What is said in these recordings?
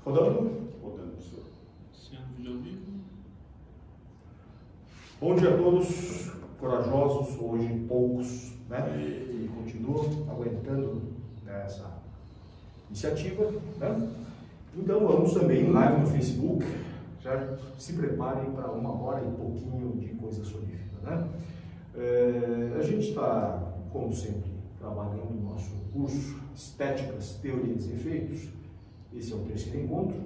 Rodando? Rodando, professor. Sendo vídeo ao vivo. Bom dia a todos, corajosos, hoje poucos, né? E continuam aguentando essa iniciativa, né? Então vamos também live no Facebook, já se preparem para 1 hora e pouquinho de coisa sonífera, né? A gente está, como sempre, trabalhando no nosso curso Estéticas, Teorias e Efeitos. Esse é o terceiro encontro,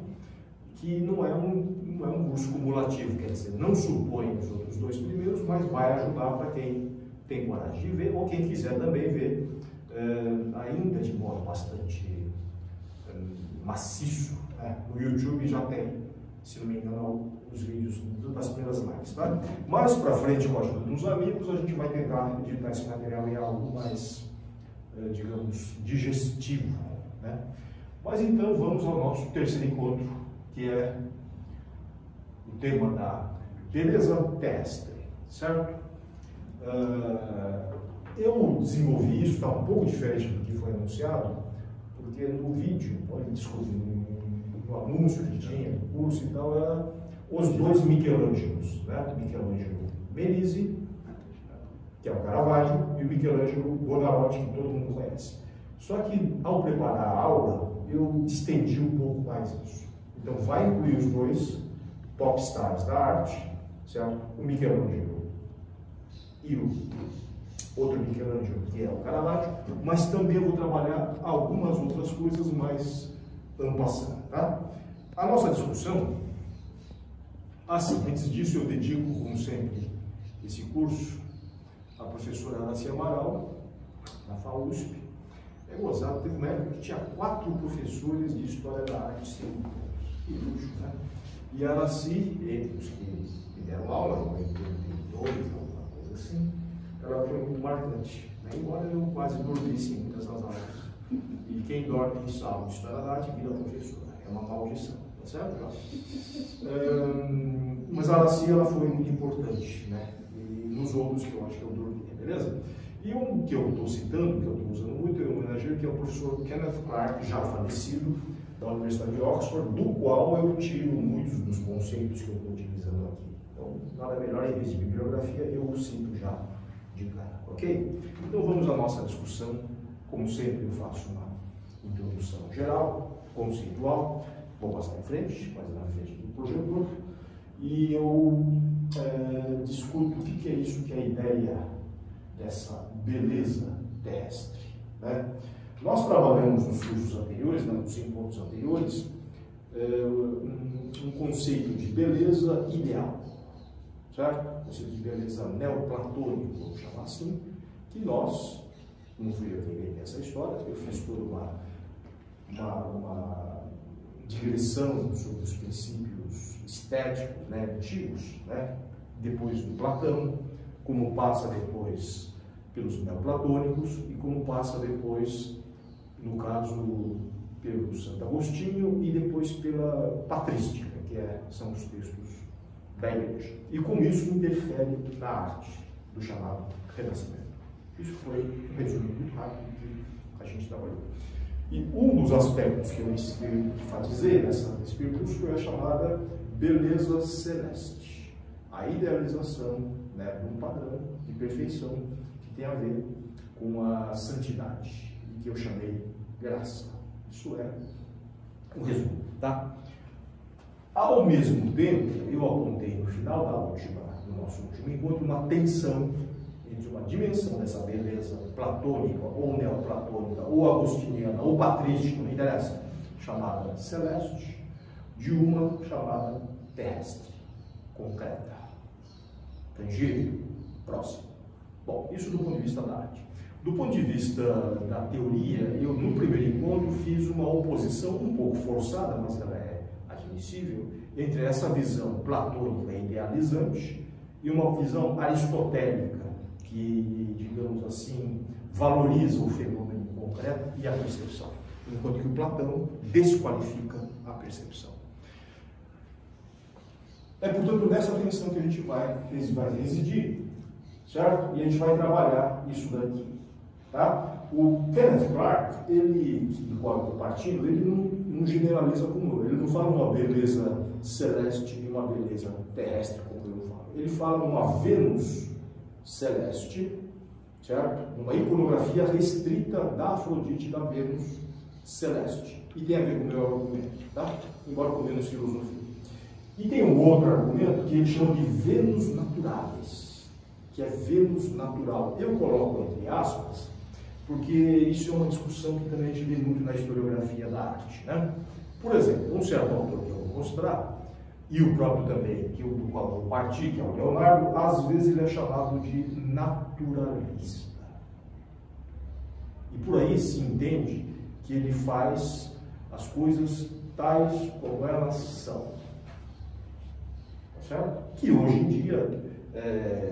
que não é um curso cumulativo, quer dizer, não supõe os outros 2 primeiros, mas vai ajudar para quem tem coragem de ver, ou quem quiser também ver, ainda de modo bastante maciço, né? No YouTube já tem, se não me engano, os vídeos das primeiras lives, tá? Mais para frente, com a ajuda dos amigos, a gente vai tentar editar esse material em algo mais, digamos, digestivo, né? Mas então vamos ao nosso terceiro encontro, que é o tema da beleza terrestre, certo? Eu desenvolvi isso, está um pouco diferente do que foi anunciado, porque no vídeo, pode descobrir, no anúncio que tinha, no curso e tal, era os 2 Michelangelos, né? Michelangelo Merisi, que é o Caravaggio, e o Michelangelo Buonarroti, que todo mundo conhece. Só que, ao preparar a aula, eu estendi um pouco mais isso. Então, vai incluir os 2 popstars da arte, certo? O Michelangelo e o outro Michelangelo, que é o Caravaggio, mas também vou trabalhar algumas outras coisas mais en passant, tá? A nossa discussão, assim, antes disso eu dedico, como sempre, esse curso à professora Araci Amaral, da FAUSP. É gozado, teve uma época que tinha 4 professores de História da Arte, sem que luxo, né? E a Araci, entre os que me deram aula, em 82, alguma coisa assim, ela foi muito marcante, né? Embora eu quase dormisse em muitas das aulas. E quem dorme em sala de História da Arte vira professora, é uma maldição, tá certo? Mas a Araci, ela foi muito importante, né? E nos outros que eu acho que eu dormi, beleza? E um que eu estou citando, que eu estou usando muito, é um homenageiro, que é o professor Kenneth Clark, já falecido, da Universidade de Oxford, do qual eu tiro muitos dos conceitos que eu estou utilizando aqui. Então, nada melhor, em vez de bibliografia, eu o cito já de cara, ok? Então vamos à nossa discussão. Como sempre, eu faço uma introdução geral, conceitual, vou passar em frente, mais na frente do projetor, e eu discuto o que é isso, que é a ideia dessa beleza terrestre, né? Nós trabalhamos nos cursos anteriores, nos encontros anteriores, um conceito de beleza ideal, certo? Conceito de beleza neoplatônico, vamos chamar assim, que nós, não fui eu quem inventei essa história, eu fiz toda uma digressão sobre os princípios estéticos, né, antigos, né, depois do Platão, como passa depois pelos neoplatônicos e como passa depois, no caso, pelo Santo Agostinho e depois pela patrística, que são os textos da Igreja. E como isso interfere na arte do chamado Renascimento. Isso foi um resumo muito rápido que a gente trabalhou. E um dos aspectos que eu enfatizei nesse percurso foi a chamada beleza celeste, a idealização, né, de um padrão de perfeição que tem a ver com a santidade, e que eu chamei graça. Isso é um resumo, tá? Ao mesmo tempo, eu apontei no final do nosso último encontro uma tensão entre uma dimensão dessa beleza platônica, ou neoplatônica, ou agostiniana, ou patrística, não interessa, chamada celeste, de uma chamada terrestre, concreta, tangível, próxima. Bom, isso do ponto de vista da arte. Do ponto de vista da teoria, eu no primeiro encontro fiz uma oposição um pouco forçada, mas ela é admissível, entre essa visão platônica idealizante e uma visão aristotélica, que, digamos assim, valoriza o fenômeno concreto e a percepção, enquanto que o Platão desqualifica a percepção. É, portanto, nessa tensão que a gente vai residir, certo? E a gente vai trabalhar isso daqui, tá? O Kenneth Clark, do qual eu estou partindo, ele não generaliza como eu. Ele não fala uma beleza celeste e uma beleza terrestre, como eu falo. Ele fala uma Vênus celeste, certo? Uma iconografia restrita da Afrodite, da Vênus celeste. E tem a ver com o meu argumento, tá? Embora com menos filosofia. E tem um outro argumento que ele chama de Vênus naturais, que é Vênus natural. Eu coloco entre aspas, porque isso é uma discussão que também a gente vê muito na historiografia da arte, né? Por exemplo, um certo autor que eu vou mostrar, e o próprio também, do qual eu parti, que é o Leonardo, às vezes ele é chamado de naturalista. E por aí se entende que ele faz as coisas tais como elas são. Certo? Que hoje em dia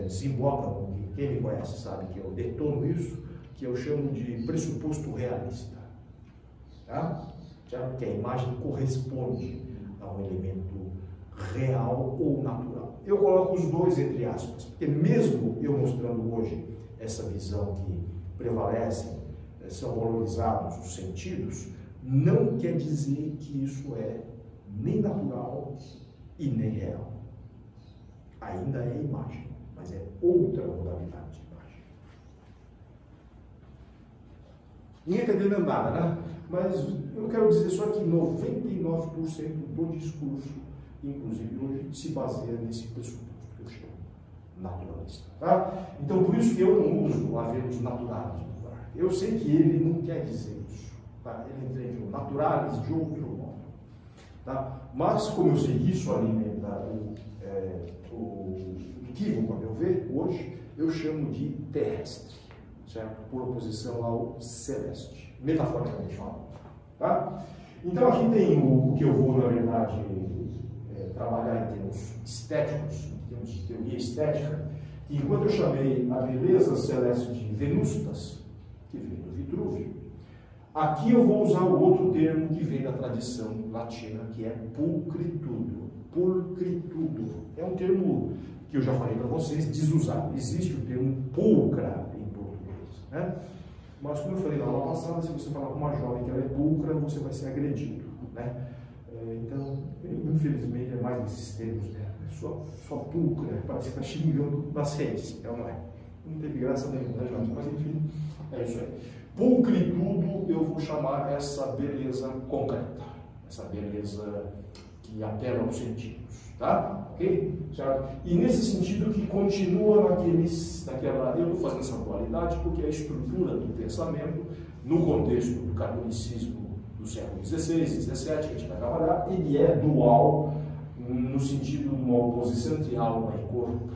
desemboca, quem me conhece sabe que eu detono isso, que eu chamo de pressuposto realista. Tá? Certo? Que a imagem corresponde a um elemento real ou natural. Eu coloco os dois entre aspas, porque mesmo eu mostrando hoje essa visão que prevalece, são valorizados os sentidos, não quer dizer que isso é nem natural e nem real. Ainda é imagem, mas é outra modalidade de imagem. Ninguém está entendendo nada, né? Mas eu quero dizer só que 99% do discurso, inclusive hoje, se baseia nesse pressuposto que eu chamo naturalista. Tá? Então, por isso que eu não uso a Vênus naturalis no lugar. Eu sei que ele não quer dizer isso. Tá? Ele entende o naturalis de outro modo. Tá? Mas, como eu sei que isso alimenta o equívoco, a meu ver, hoje, eu chamo de terrestre, certo? Por oposição ao celeste, metaforicamente falando. Tá? Então, aqui tem o que eu vou, na verdade, trabalhar em termos estéticos, em termos de teoria estética, que enquanto eu chamei a beleza celeste de Venustas, que vem do Vitrúvio, aqui eu vou usar o outro termo que vem da tradição latina, que é pulcritudo. Pulcritudo é um termo que eu já falei para vocês, desusado. Existe o termo pulcra em português, né? Mas como eu falei na aula passada, se você falar com uma jovem que ela é pulcra, você vai ser agredido, né? Então, infelizmente, é mais desses termos, né? Só pulcra, parece que está xingando nas redes, então não é. Não teve graça nenhuma, né, Jorge? Mas enfim, é isso aí. Pulcritudo, eu vou chamar essa beleza concreta, essa beleza que apela aos sentidos, tá? Ok? Certo? E nesse sentido que continua naquela... Eu estou fazendo essa dualidade porque a estrutura do pensamento, no contexto do catolicismo do século XVI, XVII, que a gente vai trabalhar, ele é dual no sentido de uma oposição entre alma e corpo,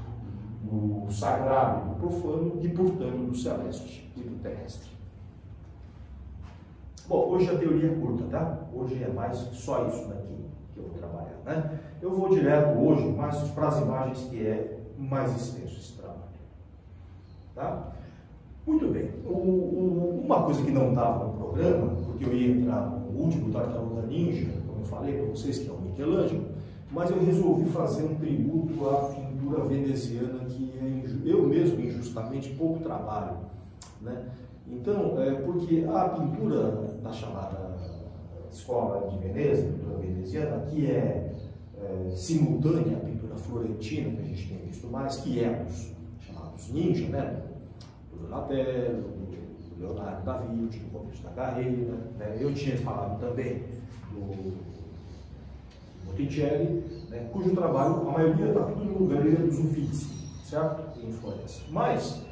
do sagrado e do profano, e portanto do celeste e do terrestre. Bom, hoje a teoria é curta, tá? Hoje é mais só isso daqui que eu vou trabalhar, né? Eu vou direto hoje mais para as imagens, que é mais extenso esse trabalho, tá? Muito bem. Uma coisa que não estava no programa, porque eu ia entrar no último Tartaruga Ninja, como eu falei para vocês, que é o Michelangelo, mas eu resolvi fazer um tributo à pintura veneziana, que eu mesmo injustamente pouco trabalho, né? Então, porque a pintura da chamada Escola de Veneza, a pintura veneziana, que é simultânea à pintura florentina, que a gente tem visto mais, que é os chamados ninja, né? Do Donatello, do Leonardo da Vinci, no começo da carreira, né? Eu tinha falado também do Botticelli, né? Cujo trabalho, a maioria está tudo no Galeria dos Uffizi, certo? Em Florença. Mas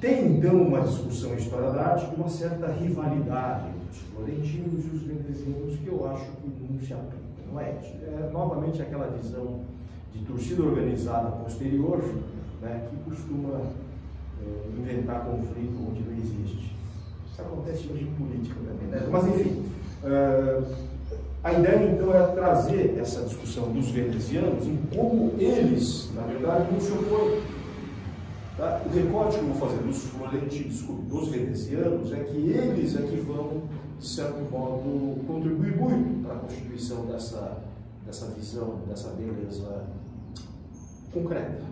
tem então uma discussão em história da arte de uma certa rivalidade entre os florentinos e os venezianos, que eu acho que não se aplica, não é isso? É novamente aquela visão de torcida organizada posterior, né, que costuma inventar conflito onde não existe. Isso acontece hoje em política também, né? Mas enfim, a ideia então é trazer essa discussão dos venezianos em como eles, na verdade, não se opõem. Tá? O recorte que eu vou fazer dos florentinos, dos venezianos, é que eles é que vão, de certo modo, contribuir muito para a constituição dessa visão, dessa beleza concreta.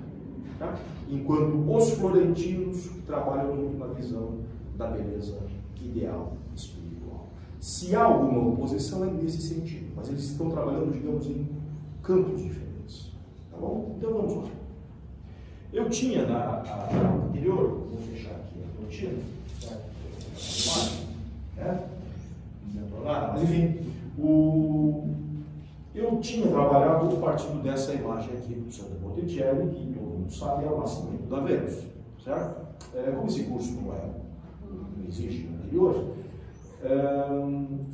Tá? Enquanto os florentinos trabalham muito na visão da beleza ideal espiritual. Se há alguma oposição, é nesse sentido, mas eles estão trabalhando, digamos, em campos diferentes. Tá bom? Então vamos lá. Eu tinha na aula anterior, vou fechar aqui a rotina, certo? Né? Mas enfim, eu tinha trabalhado partindo dessa imagem aqui do Santo Botticelli, que todo mundo sabe é o nascimento da Vênus, certo? Como esse curso não existe no anterior,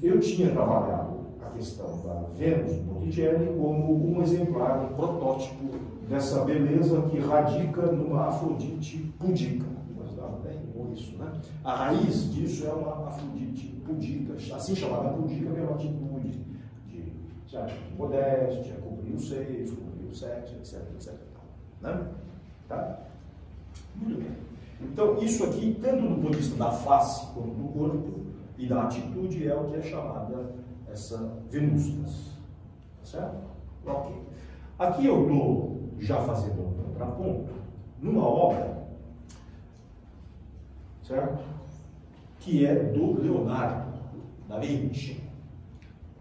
eu tinha trabalhado a questão da Vênus do Botticelli como um exemplar, um protótipo dessa beleza que radica numa Afrodite pudica. Isso, né? A raiz disso é uma Afrodite pudica, assim chamada pudica pela atitude de modéstia, cobrir os seios, cobrir o sexo, etc. Né? Tá? Muito bem. Então, isso aqui, tanto do ponto de vista da face quanto do corpo e da atitude, é o que é chamada essa Venustas. Tá certo? Ok. Aqui eu estou já fazendo um contraponto numa obra, certo? Que é do Leonardo da Vinci,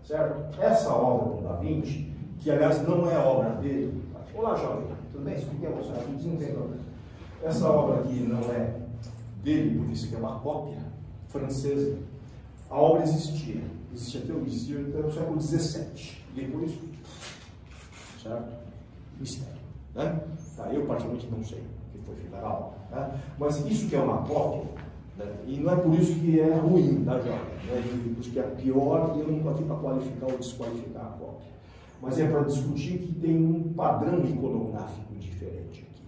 certo? Essa obra do Da Vinci, que aliás não é obra dele. Olá, jovem, tudo bem? Expliquei a você, essa obra aqui não é dele, porque isso aqui é uma cópia francesa. A obra existia até o século XVII. Depois, certo? Mistério, né? Tá, eu particularmente não sei o que foi feita a obra, né? Mas isso que é uma cópia, né? E não é por isso que é ruim, tá, jovem? Não é por isso que é pior, e eu não estou aqui para qualificar ou desqualificar a cópia. Mas é para discutir que tem um padrão iconográfico diferente aqui.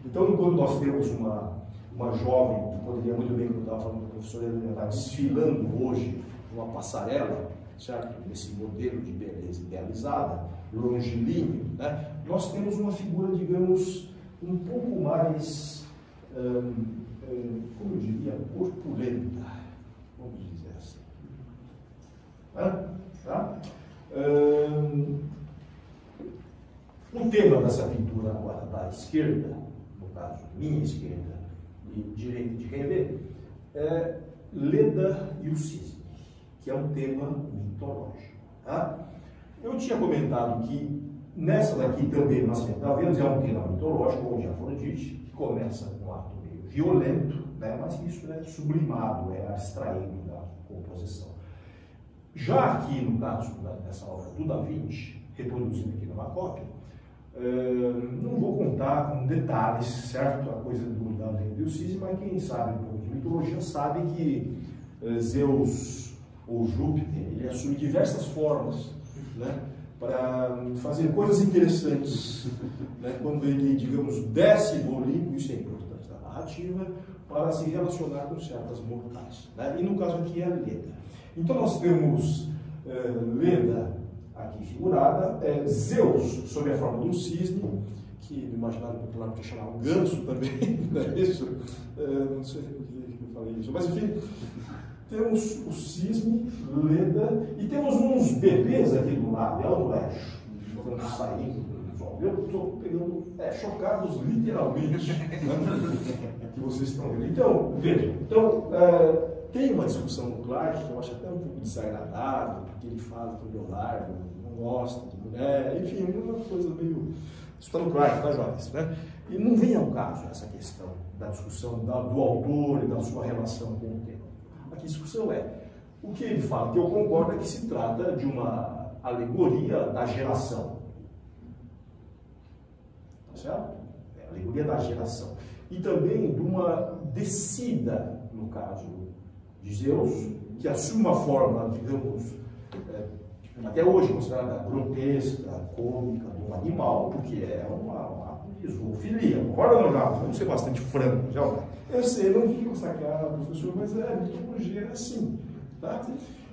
Então, enquanto nós temos uma jovem, que poderia muito bem, como eu estava falando do professor Helena, está desfilando hoje numa passarela, certo? Nesse modelo de beleza idealizada, longilíneo, né? Nós temos uma figura, digamos, um pouco mais, como eu diria, corpulenta, vamos dizer assim. Tá? O tema dessa pintura agora da esquerda, no caso, minha esquerda e direita de quem vê, é Leda e o Cisne, que é um tema mitológico. Tá? Eu tinha comentado que nessa daqui também, o Nascimento da Vênus, é um tema mitológico, onde a Afrodite, que começa com um ato meio violento, né, mas isso é sublimado, é abstraído da composição. Já aqui, no caso dessa obra do Da Vinci, reproduzindo aqui numa cópia, não vou contar com detalhes, certo? A coisa da Leda e o Cisne, mas quem sabe um pouco de mitologia sabe que Zeus ou Júpiter, ele assume diversas formas, né, para fazer coisas interessantes, né, quando ele, digamos, desce do Olimpo, isso é importante da narrativa, para se relacionar com certas mortais, né? E no caso aqui é a Leda. Então nós temos Leda aqui figurada, Zeus sob a forma de um cisne, que no imaginário popular podia chamar um ganso também, não é isso? Não sei por que eu falei isso, mas enfim, temos o cisne, Leda, e temos uns bebês aqui do lado, é o eixo, estão saindo do sol. Eu estou pegando, chocados literalmente, né, que vocês estão vendo. Então, vejam, tem uma discussão no Clarke, que eu acho até um pouco desagradável, porque ele fala que o Leonardo não gosta de mulher, enfim, uma coisa meio... Isso está no Clarke, tá, jovens? Né? E não vem ao caso essa questão da discussão do autor e da sua relação com o tema. A discussão é, o que ele fala, que eu concordo, é que se trata de uma alegoria da geração. Tá certo? É a alegoria da geração. E também de uma descida, no caso de Zeus, que assume uma forma, digamos, até hoje considerada grotesca, cômica, de um animal, porque é uma zoofilia. Agora não, já vamos ser bastante francos. Eu sei, não fico sacado, professor, mas a mitologia é assim. Tá?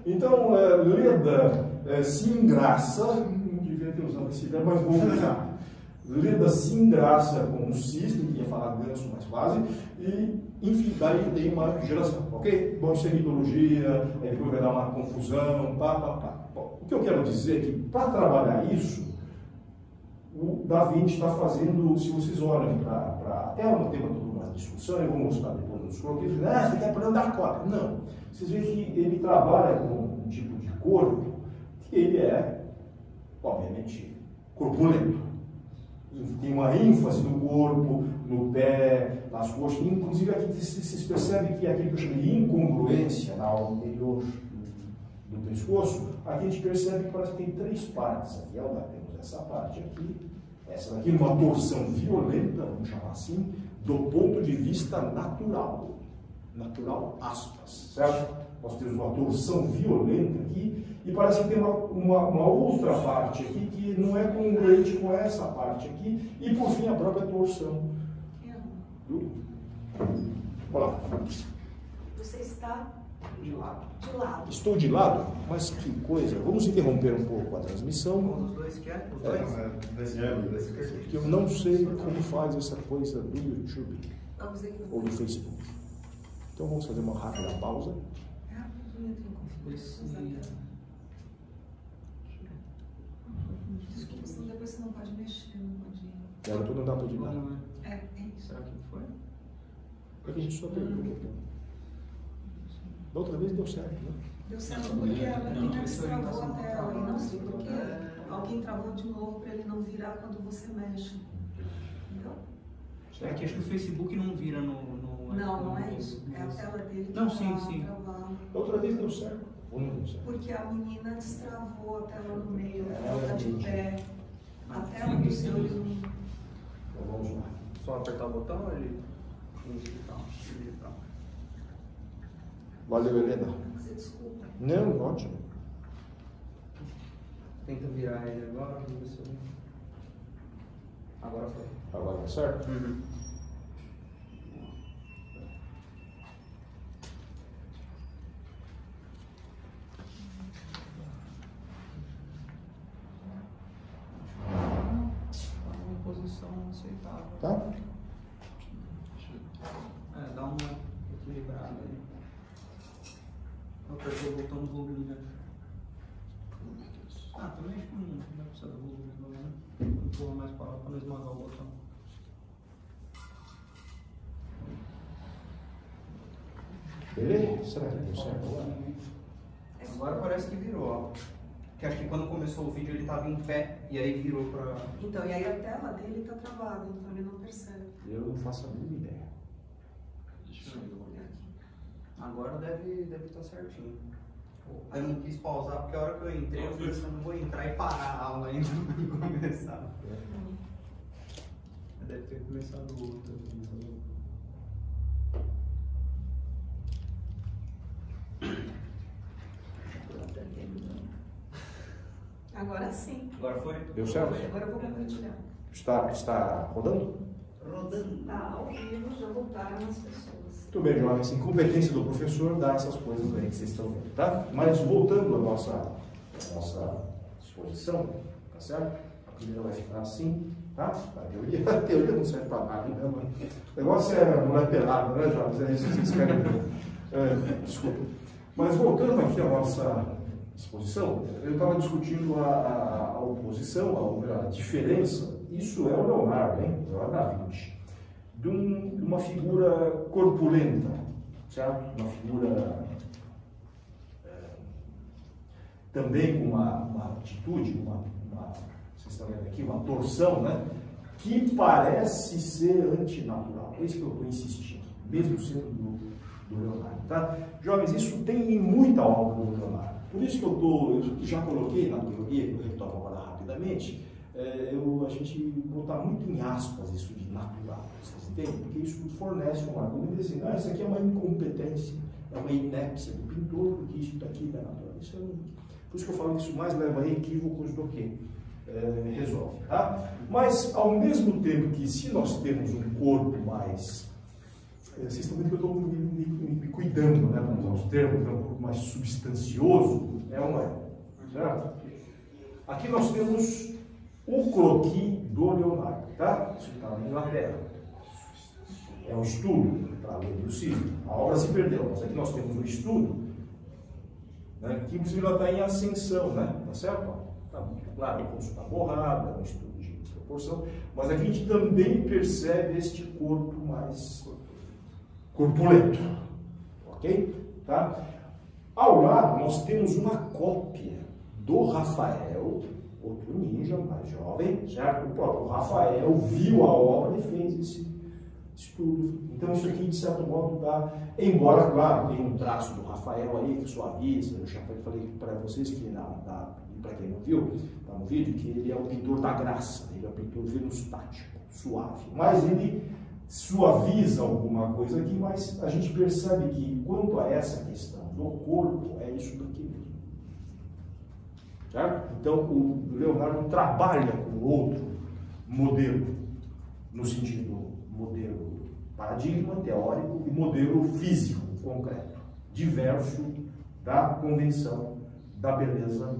Então, Leda se engraça, não devia ter usado esse verbo, mas vou usar. Leda se engraça com um cisne, que ia falar ganso mais quase, e, enfim, daí tem uma geração, ok? Bom, isso é mitologia, depois vai dar uma confusão, Bom, o que eu quero dizer é que, para trabalhar isso, o Da Vinci está fazendo, se vocês olham até o tema do uma discussão, eu vou mostrar depois nos croquis, você quer problema da cópia. Não. Vocês veem que ele trabalha com um tipo de corpo que ele é, obviamente, corpulento. Tem uma ênfase no corpo, no pé, nas coxas. Inclusive aqui se percebe que aquilo que eu chamei de incongruência na aula anterior do pescoço, aqui a gente percebe que parece que tem 3 partes. Aqui temos essa parte aqui, essa daqui numa torção violenta, vamos chamar assim, do ponto de vista natural. Natural, aspas, certo? Nós temos uma torção violenta aqui e parece que tem uma outra parte aqui que não é congruente com essa parte aqui e, por fim, a própria torção. Olha lá. Você está De lado. de lado. Estou de lado? Mas que coisa. Vamos interromper um pouco a transmissão. Qual dos dois que é? Os dois? Porque eu não sei como faz essa coisa do YouTube Vamos dizer que ou do Facebook. Então vamos fazer uma rápida pausa. rapidinho tem configurações. Desculpa, senão depois você não pode mexer, não pode. Depois não dá para editar. É isso. Será que foi? É que a gente só perguntou. Da outra vez deu certo, né? Deu certo porque a menina destravou a tela. E não sei porque alguém travou de novo para ele não virar quando você mexe. Entendeu? É que acho que o Facebook não vira no Não, não é isso. É a tela dele que Não, tá sim. travando. Da outra vez deu certo. Ou não deu certo? Porque a menina destravou a tela no meio, ela tá de pé. A tela do seu ele não. Então vamos lá. Só apertar o botão ou ele. Valeu, Helena. Você desculpa. Não, ótimo. Tenta virar ele agora, vamos ver se eu... Agora foi. Agora tá certo? Uma posição aceitável. Tá? Dá uma equilibrada aí. Eu apertei o botão do volume, né? Também acho que não vai precisar do volume, né? Vou empurrar mais para lá para não esmagar o botão. Beleza? Será que deu certo agora? Agora parece que virou, ó. Porque acho que quando começou o vídeo ele estava em pé e aí virou para... Então, e aí a tela dele tá travada, então ele não percebe. Eu não faço a mínima ideia. Deixa eu olhar aqui. Agora deve estar certinho. Eu não quis pausar porque a hora que eu entrei eu falei assim, eu não vou entrar e parar a aula ainda para começar. Deve ter começado outro. Agora sim. Agora foi? Deu certo? Agora eu vou compartilhar. Está rodando? Rodando. Tá ao vivo, já voltaram as pessoas. Muito bem, jovens. Incompetência do professor dá essas coisas aí que vocês estão vendo, tá? Mas voltando à nossa exposição, tá certo? A primeira vai ficar assim, tá? A teoria não serve para nada, né? O negócio é mulher pelada, né, jovens? É isso que vocês querem ver. Desculpa. Mas voltando aqui à nossa exposição, eu estava discutindo a oposição, a diferença. Isso é o Leonardo, hein? Leonardo da Vinci. De uma figura corpulenta, certo? Uma figura também com uma atitude, vocês estão vendo aqui, uma torção, né? Que parece ser antinatural. É isso que eu estou insistindo, mesmo sendo do Leonardo, tá? Jovens, isso tem muita obra do Leonardo. Por isso que eu já coloquei na teoria, que eu retomo agora rapidamente, a gente botar muito em aspas isso de natural, vocês entendem? Porque isso fornece um argumento assim, isso aqui é uma incompetência, é uma inépcia do pintor, porque isso daqui não é natural. Isso por isso que eu falo que isso mais leva a equívocos do que resolve, tá? Mas, ao mesmo tempo que se nós temos um corpo mais... Vocês estão vendo que eu estou me cuidando, né, para usar os termos, um pouco mais substancioso, ou não é? Certo? Aqui nós temos o croquis do Leonardo, tá? Isso está na Inglaterra. É um estudo, para além do Cícero. A obra se perdeu, mas aqui nós temos um estudo, né, que inclusive ela está em ascensão, né? Tá certo? Está muito claro, o curso está borrado, é um estudo de proporção, mas a gente também percebe este corpo mais corpulento, ok? Tá? Ao lado nós temos uma cópia do Rafael, outro ninja mais jovem, certo? O próprio Rafael viu a obra e fez esse estudo. Então isso aqui, de certo modo, dá, embora, claro, tem um traço do Rafael aí que suaviza, eu já falei para vocês que, para quem não viu, tá no vídeo, que ele é o pintor da graça, ele é o pintor venustático, suave, mas ele suaviza alguma coisa aqui, mas a gente percebe que, quanto a essa questão do corpo, é isso daqui mesmo. Certo? Então, o Leonardo trabalha com outro modelo, no sentido modelo paradigma teórico e modelo físico concreto, diverso da convenção da beleza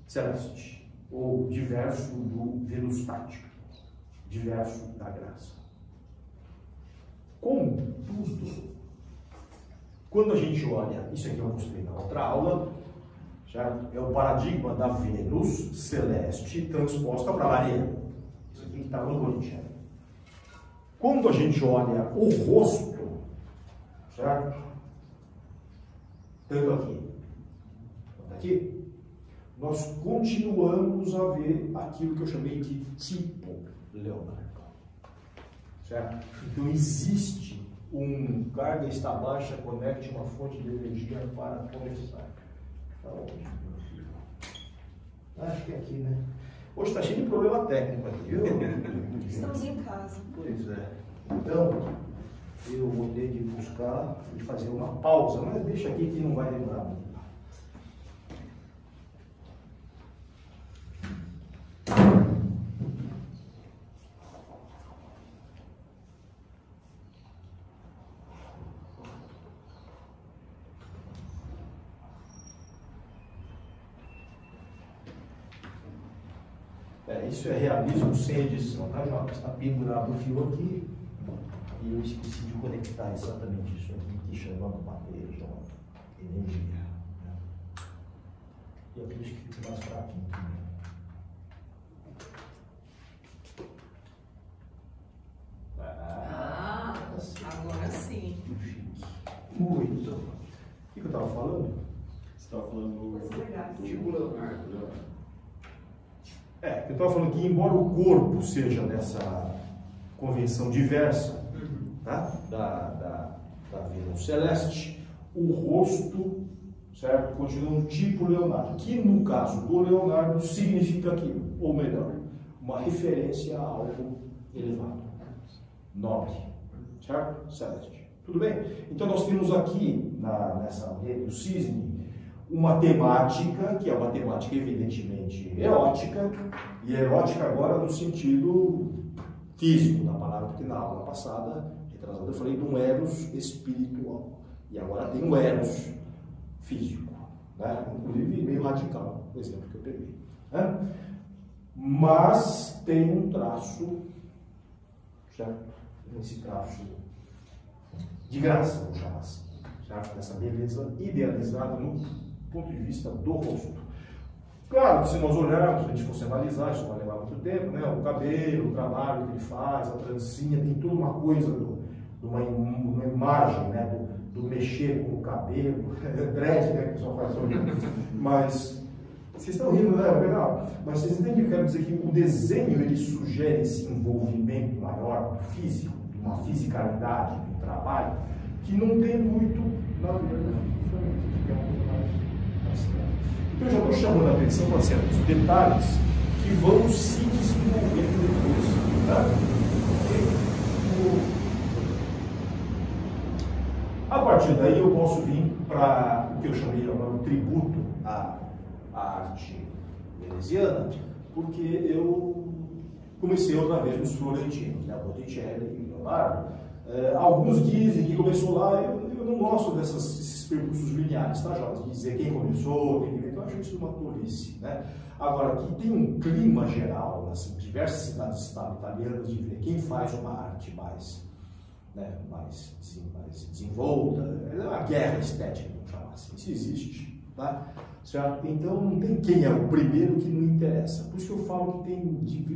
celeste, ou diverso do venustático, diverso da graça. Contudo, quando a gente olha, isso aqui eu mostrei na outra aula, certo? É o paradigma da Vênus celeste transposta para a Maria. Isso aqui que estava no Corinthians. Quando a gente olha o rosto, certo? Tanto aqui quanto aqui, nós continuamos a ver aquilo que eu chamei de tipo Leonardo. Certo? Então existe um carga está baixa, conecte uma fonte de energia para começar. Tá onde, meu filho? Acho que é aqui, né? Hoje está cheio de problema técnico aqui, viu? Estamos em casa. Pois é. Então, eu vou ter de buscar e fazer uma pausa, mas deixa aqui que não vai demorar muito. Isso é realismo sem edição, tá, Jota? Está pendurado o fio aqui e eu esqueci de conectar exatamente isso aqui que chama bateria, energia. Né? E aqui acho que fica mais fraquinho também. Agora sim. Muito. O que eu estava falando? Você estava falando do Tipo Leonardo. Eu estava falando que, embora o corpo seja nessa convenção diversa, tá? da Vênus celeste, o rosto, certo? Continua no tipo Leonardo, que no caso do Leonardo significa aquilo, ou melhor, uma referência a algo elevado, nobre, certo? Celeste. Tudo bem? Então nós temos aqui, nessa rede do cisne, uma temática, que é uma temática evidentemente erótica, e erótica agora no sentido físico da palavra, porque na aula passada, retrasada, eu falei de um eros espiritual, e agora tem um eros físico, né? Inclusive meio radical, o exemplo que eu peguei. Né? Mas tem um traço, certo? Esse traço de graça, vamos chamar assim, certo? Essa beleza idealizada no ponto de vista do rosto. Claro que se nós olharmos, se a gente fosse analisar, isso vai levar muito tempo, né? O cabelo, o trabalho que ele faz, a trancinha, tem toda uma coisa de uma imagem, né? Do mexer com o cabelo, dread, né? Que o pessoal faz hoje. Mas, vocês estão rindo, né? Legal. Mas vocês entendem que eu quero dizer que o desenho, ele sugere esse envolvimento maior do físico, de uma fisicalidade do trabalho, que não tem muito na verdade. Então eu já estou chamando a atenção para certos detalhes que vão se desenvolvendo depois. Tá? A partir daí eu posso vir para o que eu chamei agora de tributo à arte veneziana, porque eu comecei outra vez nos florentinos, né? Botticelli e Leonardo. Alguns dizem que começou lá, eu não gosto desses percursos lineares, tá, Jorge? De dizer quem começou, quem inventou, eu acho isso uma tolice, né? Agora, que tem um clima geral, assim, diversas cidades-estado italianas, de ver quem faz uma arte mais, né, mais desenvolta, é uma guerra estética, vamos chamar assim, isso existe, tá? certo? Então não tem quem é o primeiro que não interessa. Por isso que eu falo que tem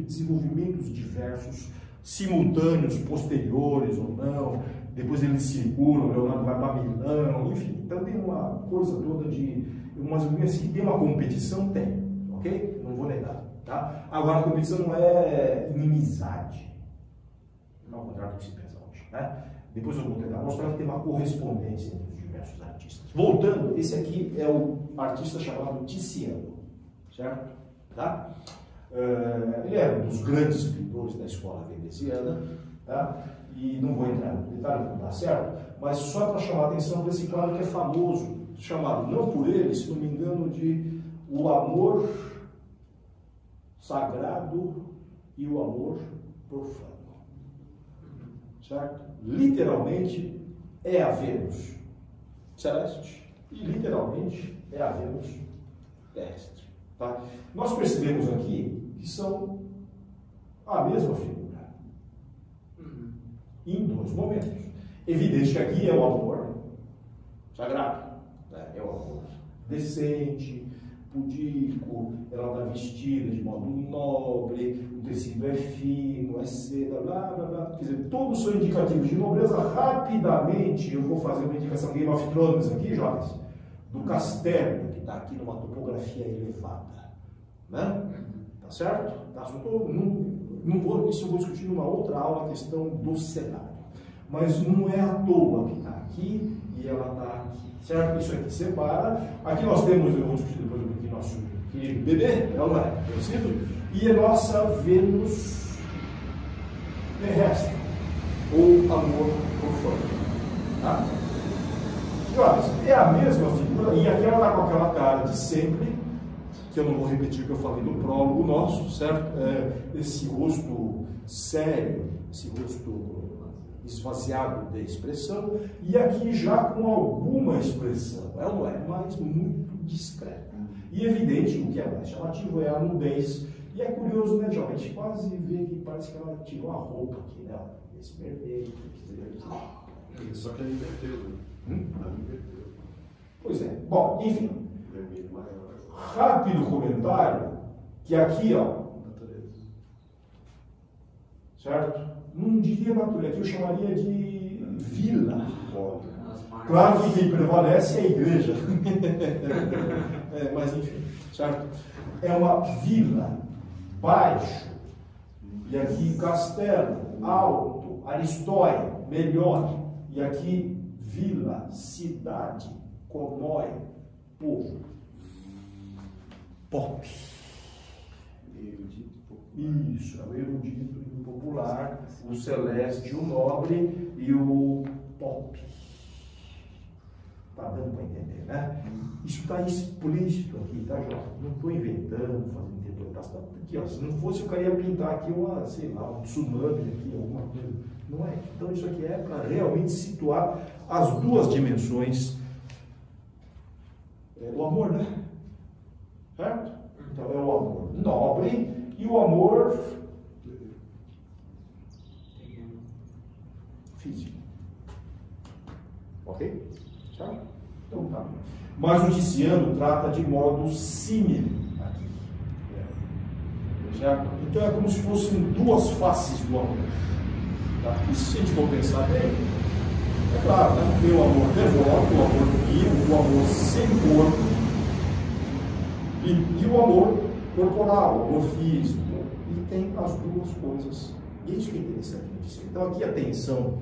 desenvolvimentos diversos, simultâneos, posteriores ou não, depois eles circulam, o Leonardo vai para Milão, enfim. Então tem uma coisa toda de... Mas que tem uma competição, tem, ok? Não vou negar, tá? Agora a competição não é inimizade, não é o contrário do que se pensa hoje, né? Depois eu vou tentar mostrar que tem uma correspondência entre os diversos artistas. Voltando, esse aqui é o artista chamado Tiziano, certo? Tá? Ele é um dos grandes pintores da escola veneziana, tá? E não vou entrar no detalhe, não dá certo, mas só para chamar a atenção para esse quadro que é famoso, chamado, não por ele, se não me engano, de O Amor Sagrado e o Amor Profano. Certo? Literalmente é a Vênus celeste e literalmente é a Vênus terrestre. Tá? Nós percebemos aqui que são a mesma figura em dois momentos. Evidente que aqui é o amor sagrado, né? É o amor decente, pudico, ela está vestida de modo nobre, o tecido é fino, é seda, blá blá blá. Quer dizer, todos são indicativos de nobreza. Rapidamente, eu vou fazer uma indicação Game of Thrones aqui, jovens, do castelo, que está aqui numa topografia elevada. Né? Tá certo? Tá, isso eu vou discutir numa outra aula, a questão do cenário. Mas não é à toa que está aqui e ela está aqui. Certo? Isso aqui separa. Aqui nós temos, eu vou discutir depois aqui nosso querido bebê, ela não é conhecido, e a nossa Vênus terrestre, ou amor profano. Tá? E olha, é a mesma figura, e aqui ela está com aquela cara de sempre, que eu não vou repetir o que eu falei no prólogo nosso, certo? Esse rosto sério, esse rosto esvaziado de expressão, e aqui já com alguma expressão, ela não é, mas muito discreta. E evidente, o que é mais chamativo é a nudez, e é curioso, né, João? A gente quase vê que parece que ela tirou a roupa aqui, né? Esse vermelho, Só que ela inverteu, né? Ela inverteu. Pois é. Bom, enfim. Vermelho maior. Rápido comentário, que aqui, ó, certo? Não diria natureza, aqui eu chamaria de vila. Claro que quem prevalece é a igreja. Mas enfim, certo? É uma vila, baixo, e aqui castelo, alto, Aristóia, melhor, e aqui vila, cidade, comói, povo, pop. Isso, é o erudito e o popular, o celeste, o nobre e o pop. Está dando para entender, né? Isso está explícito aqui, tá, João? Não estou inventando, fazendo interpretação. Aqui, ó, se não fosse, eu queria pintar aqui uma, sei lá, um tsunami aqui, alguma coisa. Não é. Então, isso aqui é para realmente situar as duas dimensões do amor, né? Certo? Então, é o amor nobre e o amor físico. Ok? Certo? Então tá. Mas o Tiziano trata de modo símil aqui. Certo? Então é como se fossem duas faces do amor. Tá? E se a gente for pensar bem, é claro, né? Tem o amor devoto, o amor vivo, o amor sem corpo e o amor corporal, o amor físico. E tem as duas coisas. E é isso que é interessante. Então aqui a tensão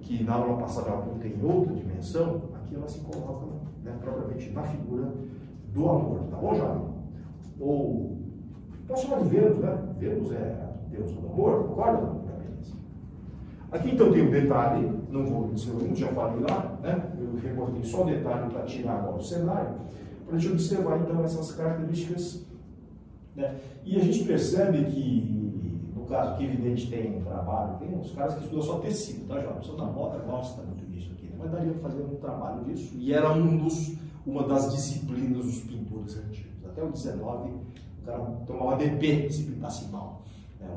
que na aula passada ela aponta em outra dimensão, aqui ela se coloca, né, propriamente na figura do amor, tá bom, Jaime? Ou, posso chamar de Vênus, né? Vênus é a deusa do amor, concorda? Aqui então tem um detalhe, não vou dizer muito, já falei lá, né? Eu recortei só o detalhe para tirar agora o cenário, para a gente observar então essas características, né? E a gente percebe que, no caso que evidente tem trabalho, tem uns caras que estudam só tecido, tá, João? A pessoa da moda gosta muito disso aqui, né? Mas daria para fazer um trabalho disso, e era uma das disciplinas dos pintores antigos. Até o 19, o cara tomava DP se pintasse mal, né?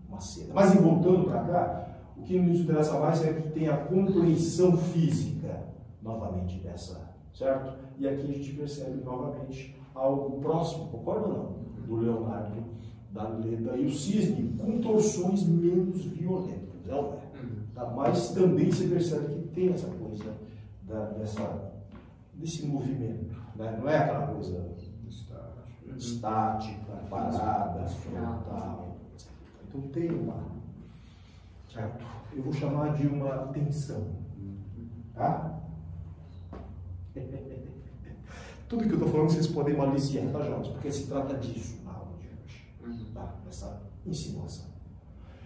Uma seda. Mas voltando para cá, o que nos interessa mais é que tem a compreensão física, novamente, dessa certo? E aqui a gente percebe novamente algo próximo, concorda ou não? Do Leonardo da Leda e o cisne com torções menos violentas, não é? Tá? Mas também se percebe que tem essa coisa desse movimento, né? Não é aquela coisa estática, parada, frontal. Então tem uma, certo? Eu vou chamar de uma tensão, tá? Tudo que eu estou falando vocês podem maliciar, tá, jovens? Porque se trata disso na aula de hoje, tá? Essa insinuação.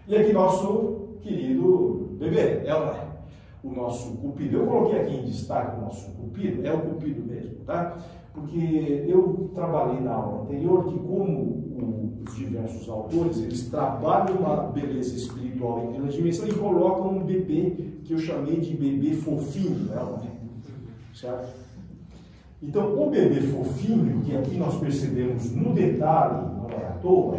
E aqui nosso querido bebê, o nosso cupido. Eu coloquei aqui em destaque o nosso cupido, é o cupido mesmo, tá? Porque eu trabalhei na aula anterior que como os diversos autores, eles trabalham uma beleza espiritual em grande dimensão e colocam um bebê que eu chamei de bebê fofinho, né? Certo? Então, o bebê fofinho, que aqui nós percebemos no detalhe, não é à toa,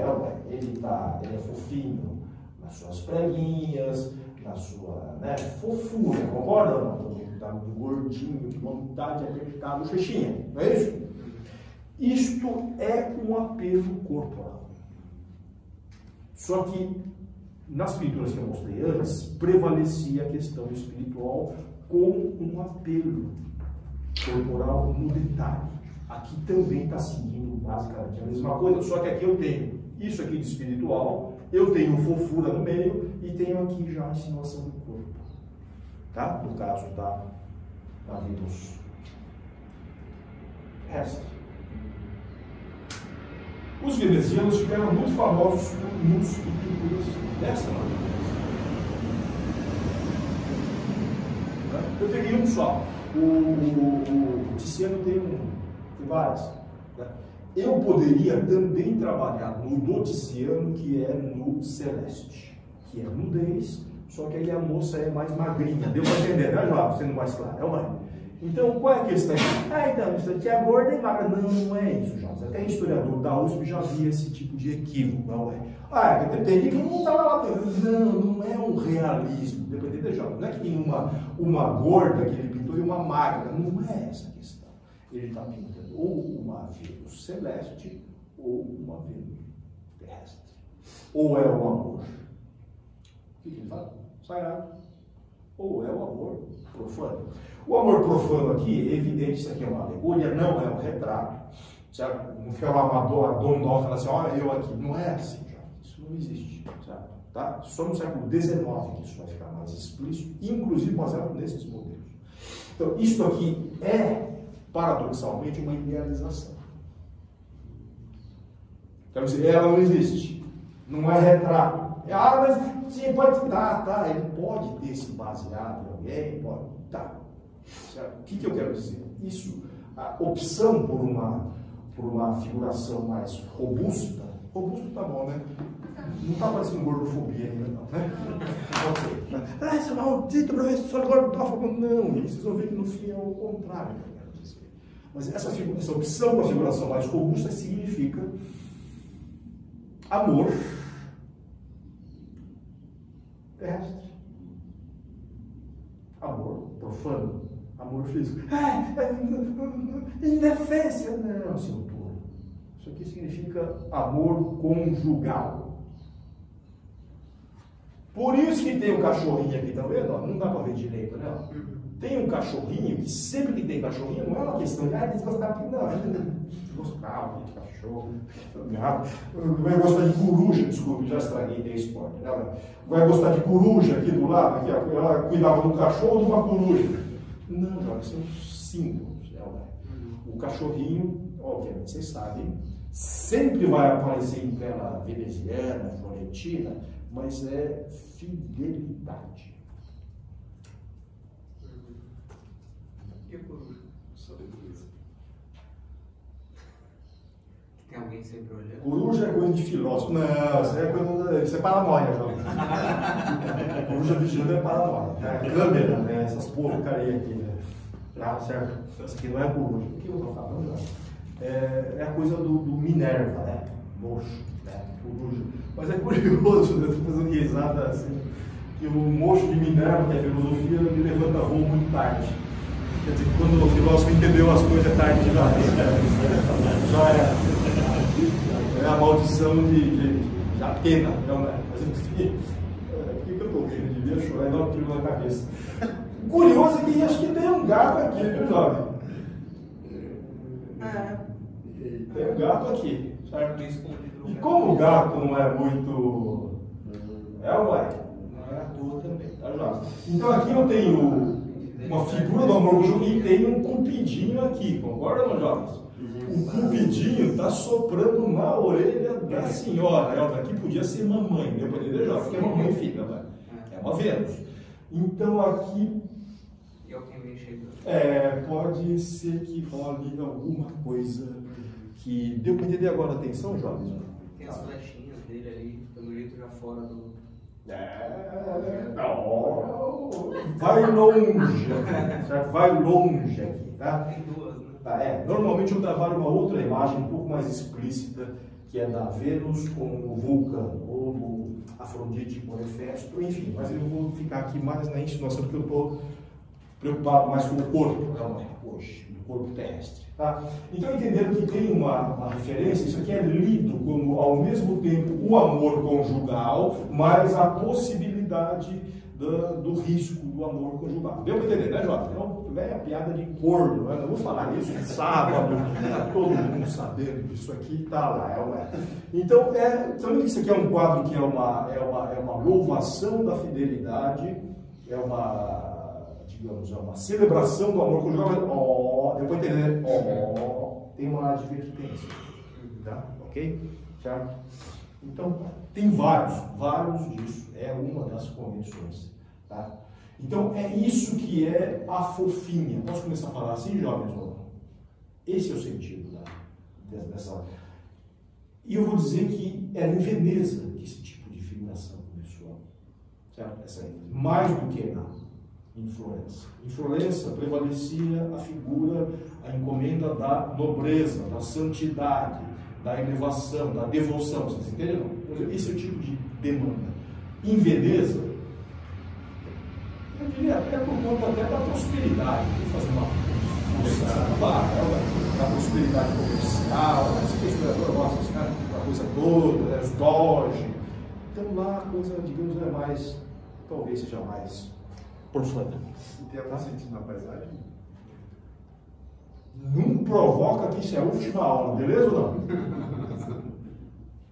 ele é fofinho nas suas preguinhas, na sua fofura, concorda ou não? Do gordinho, de vontade de apertar no cheixinha, não é isso? Isto é um apelo corporal. Só que, nas pinturas que eu mostrei antes, prevalecia a questão espiritual com um apelo corporal no detalhe. Aqui também está seguindo basicamente a mesma coisa, só que aqui eu tenho isso aqui de espiritual, eu tenho fofura no meio e tenho aqui já a insinuação do corpo, tá? No caso da Vênus. Resta. Os venezianos ficaram muito famosos por nus e pinturas dessa natureza. Eu peguei um só. O Tiziano tem várias. Né? Eu poderia também trabalhar no do Tiziano, que é no Celeste, que é nudez, só que aí a moça é mais magrinha. Deu para entender, né, João? Sendo mais claro, é uma. Então, qual é a questão? Então, isso aqui é gorda e magra. Não é isso, João. Até historiador da USP já via esse tipo de equívoco, não é? Depende que não estava lá. Não é um realismo. Depende de João. Não é que tem uma gorda que ele pintou e uma magra. Não é essa a questão. Ele está pintando ou uma Vênus celeste ou uma Vênus terrestre. Ou é o amor. O que ele fala? Sagrado. Ou é o amor profano. O amor profano aqui, é evidente, isso aqui é uma alegoria, não é um retrato. Certo? Não fica lá uma dona fala assim, olha eu aqui. Não é assim, já. Isso não existe. Certo? Tá? Só no século XIX que isso vai ficar mais explícito, inclusive baseado nesses modelos. Então, isso aqui é, paradoxalmente, uma idealização. Quer dizer, ela não existe. Não é retrato. Mas sim, pode estar, ele pode ter se baseado em alguém, pode estar. O que eu quero dizer? Isso, a opção por uma figuração mais robusta tá bom, né? Não está parecendo gordofobia ainda, não, né? Ok. Essa maldita professora gordófoba, não. E vocês vão ver que no fim é o contrário que eu quero dizer. Mas essa opção por uma figuração mais robusta significa amor terrestre. Amor profano. Amor físico. Indefência. Não, seu tolo. Isso aqui significa amor conjugal. Por isso que tem um cachorrinho aqui, tá vendo? Não dá para ver direito, né? Tem um cachorrinho, que sempre que tem cachorrinho, não é uma questão de desgostar, não. Gostava de cachorro, vai gostar de coruja, desculpe, já estraguei, dei esporte. Vai gostar de coruja aqui do lado, aqui, ela cuidava do cachorro ou de uma coruja. Não, Jorge, são símbolos. O cachorrinho, obviamente, vocês sabem, sempre vai aparecer em tela veneziana, florentina, mas é fidelidade. E a coruja? Sabedoria. Tem alguém sempre olhando? Coruja é coisa de filósofo. Não, isso é paranoia, Jorge. Coruja vigilando é paranoia. É câmera, né? Essas porcarias aqui, né? Tá certo? Isso aqui não é coruja. O que eu estou falando? É a coisa do Minerva, né? Mocho, né? Coruja. Mas é curioso, né? Eu estou fazendo risada assim, que o mocho de Minerva, que é a filosofia, me levanta voo muito tarde. Quer dizer, quando o filósofo entendeu as coisas é tarde demais. Já é a maldição de Atena, não é? Mas enfim, por que eu estou rindo? Devia chorar e dar um tiro na cabeça. O curioso é que acho que tem um gato aqui, viu, jovem? Tem um gato aqui, certo? E como o gato não é muito. Uai, não é à toa também, tá, jovem? Então aqui eu tenho uma figura do amor e tem um cupidinho aqui, concorda, meus jovens? O cupidinho está soprando na orelha da senhora. Ela aqui podia ser mamãe, deu para entender, jovem? Porque é mamãe fica, né? É uma Vênus. Então aqui. Pode ser que role alguma coisa que. Deu para entender agora? Atenção, jovens? Tem as flechinhas dele ali, pelo jeito já fora do. Vai longe, certo? Vai longe aqui, tá? Tem duas, né? Tá, normalmente eu trabalho uma outra imagem um pouco mais explícita, que é da Vênus com o Vulcano, ou do Afrodite com o Hefesto, enfim, mas eu vou ficar aqui mais na insinuação, porque eu estou preocupado mais com o corpo, hoje, o corpo terrestre. Tá? Então, entendendo que tem uma referência, isso aqui é lido como, ao mesmo tempo, o amor conjugal, mas a possibilidade do risco do amor conjugal. Deu para entender, né, Jota? Então, velha piada de corno, né? Não vou falar isso sábado, tá todo mundo sabendo que isso aqui está lá. Então, também isso aqui é um quadro que é uma louvação da fidelidade, digamos, é uma celebração do amor conjugal. Deu para entender? Tem uma advertência, tá? Ok? Certo? Então, tem vários disso, é uma das convenções, tá? Então, é isso que é a fofinha. Posso começar a falar assim, jovens? Esse é o sentido dessa. E eu vou dizer que era em Veneza que esse tipo de figuração começou, certo? Mais do que na em Florença. Em Florença prevalecia a figura, a encomenda da nobreza, da santidade, da elevação, da devoção. Vocês entenderam? Esse é o tipo de demanda. Em Veneza, eu diria até por conta até da prosperidade, vou fazer uma da prosperidade comercial, esse que o historiador gosta, a coisa toda, os Doge. Então lá a coisa, digamos, é mais, talvez seja mais profunda. E tem algum sentido na paisagem? Não provoca que isso é a última aula, beleza ou não?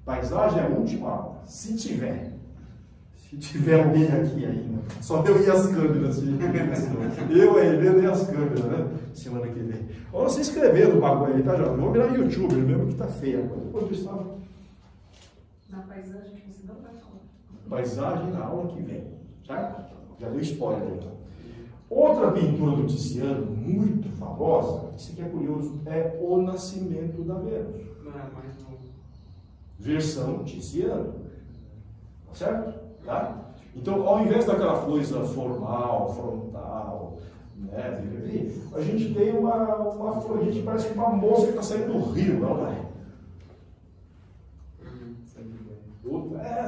Paisagem é a última aula, se tiver. Se tiver alguém aqui ainda. Só eu e as câmeras. Eu, a Helena e as câmeras, né? Semana que vem. Ou se inscrever no bagulho aí, tá, Jovem? Vou virar youtuber mesmo, que tá feia a coisa. Depois disso, tá? Na paisagem que você não vai falar. Paisagem na aula que vem, certo? Já deu spoiler aí. Outra pintura do Tiziano, muito famosa, isso aqui é curioso, é O Nascimento da Vênus. Não é mais um. Versão Tiziano. Certo? Tá? Então, ao invés daquela coisa formal, frontal, né, a gente tem uma Afrodite, parece que uma moça que está saindo do rio, não é?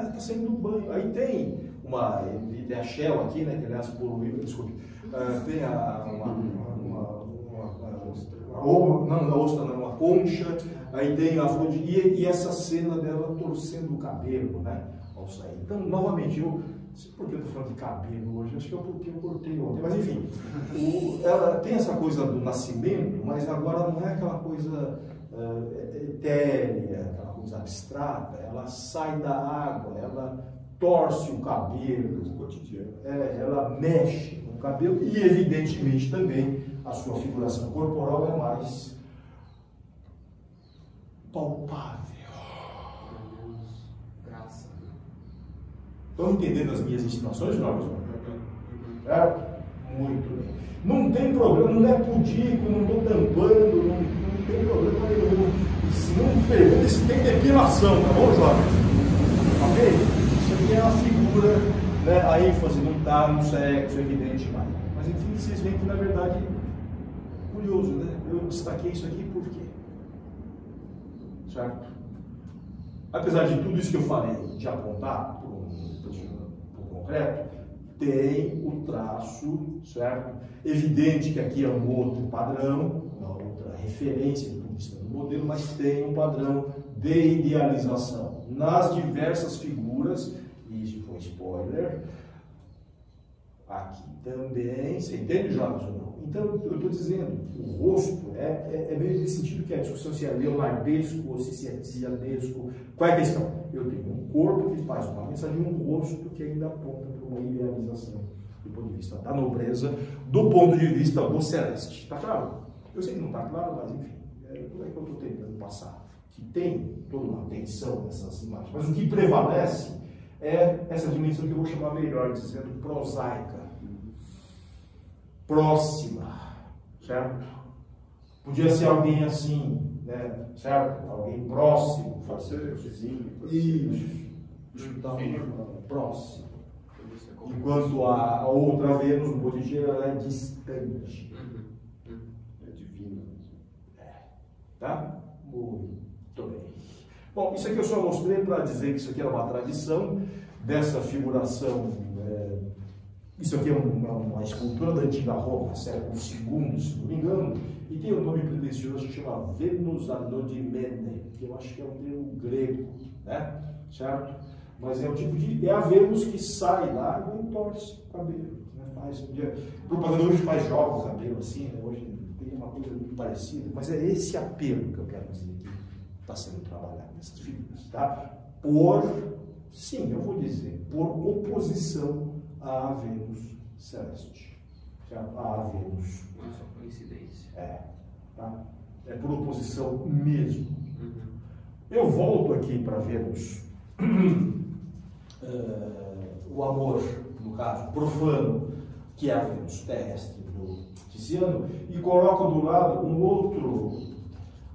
Está saindo do banho. Aí tem a Shell aqui, né, que aliás, desculpe, tem uma concha, aí tem a Afrodite, e essa cena dela torcendo o cabelo, né? Ao sair. Então, novamente, por que eu estou falando de cabelo hoje? Acho que é porque eu cortei ontem. Mas, enfim, ela tem essa coisa do nascimento, mas agora não é aquela coisa etérea, aquela coisa abstrata. Ela sai da água, ela torce o cabelo, cotidiano. Ela mexe no cabelo e, evidentemente, também a sua figuração corporal é mais palpável. Estão entendendo as minhas insinuações, jovens? Muito bem. Não tem problema, não é pudico, não estou tampando, não tem problema nenhum. Não pergunta se tem depilação, tá bom, jovens? Ok? Isso aqui é uma figura, né? A ênfase não está no sexo, evidente, mas enfim, vocês veem que na verdade, curioso, né? Eu destaquei isso aqui por quê? Certo? Apesar de tudo isso que eu falei, de apontar por concreto, tem o traço, certo? Evidente que aqui é um outro padrão, uma outra referência do ponto de vista do modelo, mas tem um padrão de idealização nas diversas figuras, e isso foi spoiler, aqui também, você entende, Jorge, ou não? Então, eu estou dizendo, o rosto é meio nesse sentido que a discussão se é leonardesco ou se é tizianesco. Qual é a questão? Eu tenho um corpo que faz uma mensagem e um rosto que ainda aponta para uma idealização do ponto de vista da nobreza, do ponto de vista do celeste. Está claro? Eu sei que não está claro, mas enfim, como é que eu estou tentando passar? Que tem toda uma tensão nessas imagens, mas o que prevalece é essa dimensão que eu vou chamar melhor, dizendo prosaica, próxima, certo? Podia ser alguém assim, né? Certo? Alguém próximo, Pode ser vizinho. isso, tá próximo. Enquanto a outra Vênus, no Botticelli, ela é distante. É divina. Tá? Muito bem. Bom, isso aqui eu só mostrei para dizer que isso aqui é uma tradição dessa figuração. Isso aqui é uma escultura da antiga Roma, século II, se não me engano, e tem um nome pretensioso que chama Venus Anodimene, que eu acho que é um termo grego, né? Certo? Mas é o tipo de. É a Vênus que sai lá e torce o cabelo. Né? Propaganda hoje faz jogos cabelo assim, né? Hoje tem uma coisa muito parecida, mas é esse apelo que eu quero dizer que está sendo trabalhado nessas figuras, tá? Sim, eu vou dizer, por oposição à Vênus celeste, certo? À Vênus. Não é só coincidência. Tá? É por oposição mesmo. Eu volto aqui para Vênus, o amor, no caso, profano, que é a Vênus terrestre do Tiziano, e coloco do lado um outro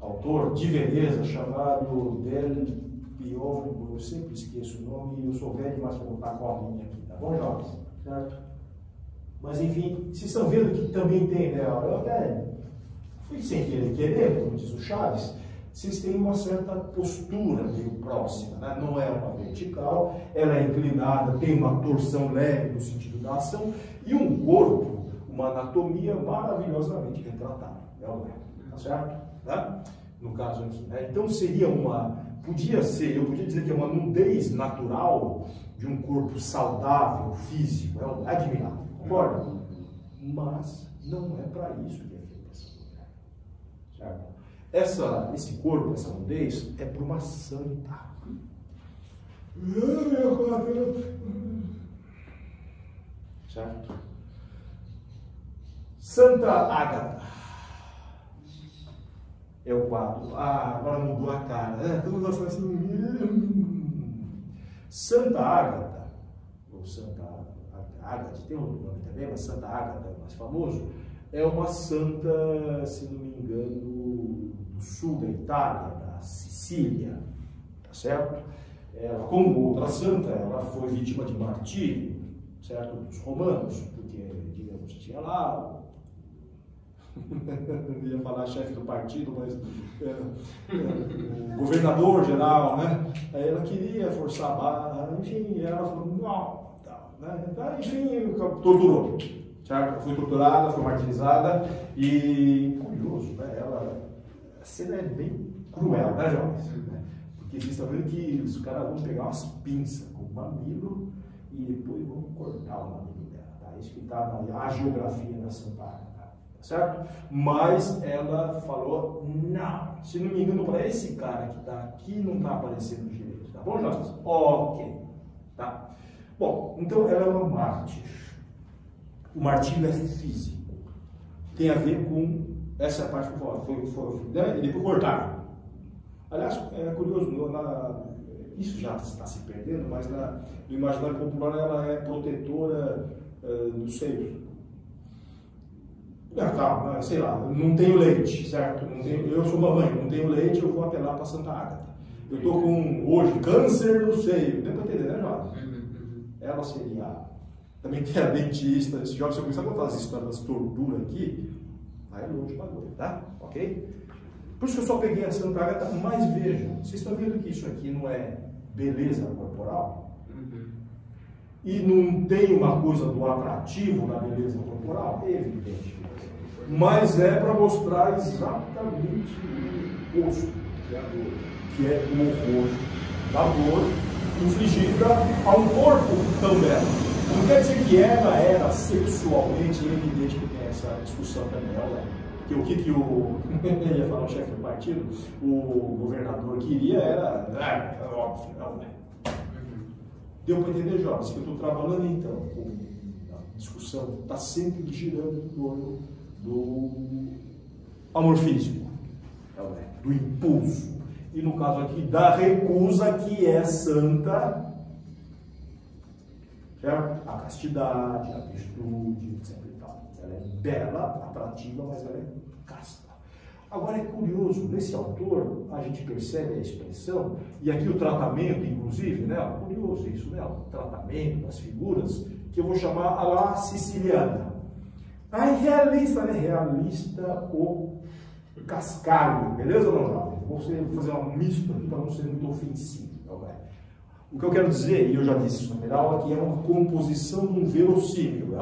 autor de Veneza chamado Del Piombo. Eu sempre esqueço o nome, eu sou velho, mas vou botar com a linha aqui, tá bom, jovens? Certo? Mas enfim, vocês estão vendo que também tem, né? Eu até fui sem querer, como diz o Chaves, vocês têm uma certa postura meio próxima, né? Não é uma vertical, ela é inclinada, tem uma torção leve no sentido da ação e um corpo, uma anatomia maravilhosamente retratada. Tá certo? Tá? No caso aqui, né? Então seria podia ser, eu podia dizer que é uma nudez natural de um corpo saudável, físico, é admirável, concorda? Mas não é para isso que é feita essa mulher, certo? Esse corpo, essa nudez, é para uma santa. Certo? Santa Ágata. É o quadro. Agora mudou a cara. Todo mundo fala assim. Santa Ágata, ou Santa Ágata, tem outro nome também, mas Santa Ágata é o mais famoso, é uma santa, se não me engano, do sul da Itália, da Sicília, tá certo? Ela, como outra santa, ela foi vítima de martírio, certo? Dos romanos, porque, digamos, tinha lá. Não ia falar chefe do partido, mas o governador geral, né? Aí ela queria forçar a barra, enfim, ela falou, não, tal, né? Então, enfim, torturou, certo? Foi torturada, foi martirizada e, curioso, né? A cena é bem cruel, né, jovens? Porque vocês estão vendo que os caras vão pegar umas pinças com o mamilo e depois vão cortar o mamilo dela, tá? Isso que está na geografia da Santa Ágata. Certo? Mas ela falou, não, se não me engano, para esse cara que está aqui não está aparecendo direito, tá bom, Jonas? Ok, tá? Bom, então ela é uma mártir. O martírio é físico, tem a ver com essa parte que foi né? E depois cortaram. Aliás, é curioso, isso já está se perdendo, mas no imaginário popular ela é protetora dos seios. Sei lá, não tenho leite, certo? Eu sou mamãe, não tenho leite, eu vou apelar para Santa Ágata. Eu estou com, hoje, câncer no seio, deu para entender, né, Jorge? Ela seria, também tem a dentista, esse Jorge, se eu começar a contar as histórias das torturas aqui, vai longe para doido, tá? Ok? Por isso que eu só peguei a Santa Ágata, mas vejam, vocês estão vendo que isso aqui não é beleza corporal? e não tem uma coisa do atrativo na beleza corporal? É evidente. Mas é para mostrar exatamente o oposto, que é o horror da dor infligida a um corpo tão belo. Não quer dizer que ela era sexualmente, é evidente que tem essa discussão também, né? Que o que eu ia falar o chefe do partido, o governador queria era óbvio, não, né? Deu para entender, jovens, que eu estou trabalhando então com a discussão está sempre girando em torno do amor físico, do impulso, e no caso aqui da recusa, que é santa, certo? A castidade, a virtude, etc. E tal. Ela é bela, atrativa, mas ela é casta. Agora é curioso, nesse autor a gente percebe a expressão, e aqui o tratamento, inclusive, né? Curioso isso, né? O tratamento das figuras, que eu vou chamar a la siciliana. A realista, né? Realista ou cascalho, beleza ou não, jovem? Vou fazer um misto aqui para não ser muito ofensivo. O que eu quero dizer, e eu já disse isso na primeira aula, que é uma composição de um verossímil,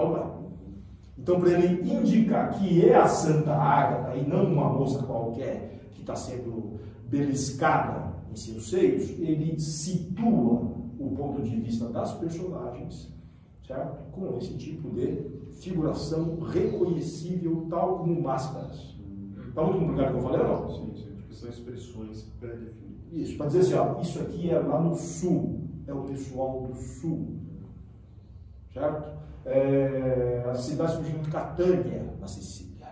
Então, para ele indicar que é a Santa Ágata e não uma moça qualquer que está sendo beliscada em seus seios, ele situa o ponto de vista das personagens, certo? Com esse tipo de figuração reconhecível, tal como máscaras. Está muito complicado o que eu falei, ou não? Sim, sim. Porque são expressões pré-definidas. Isso, para dizer assim, ó, isso aqui é lá no sul, é o pessoal do sul, certo? A cidade de Catânia, na Sicília,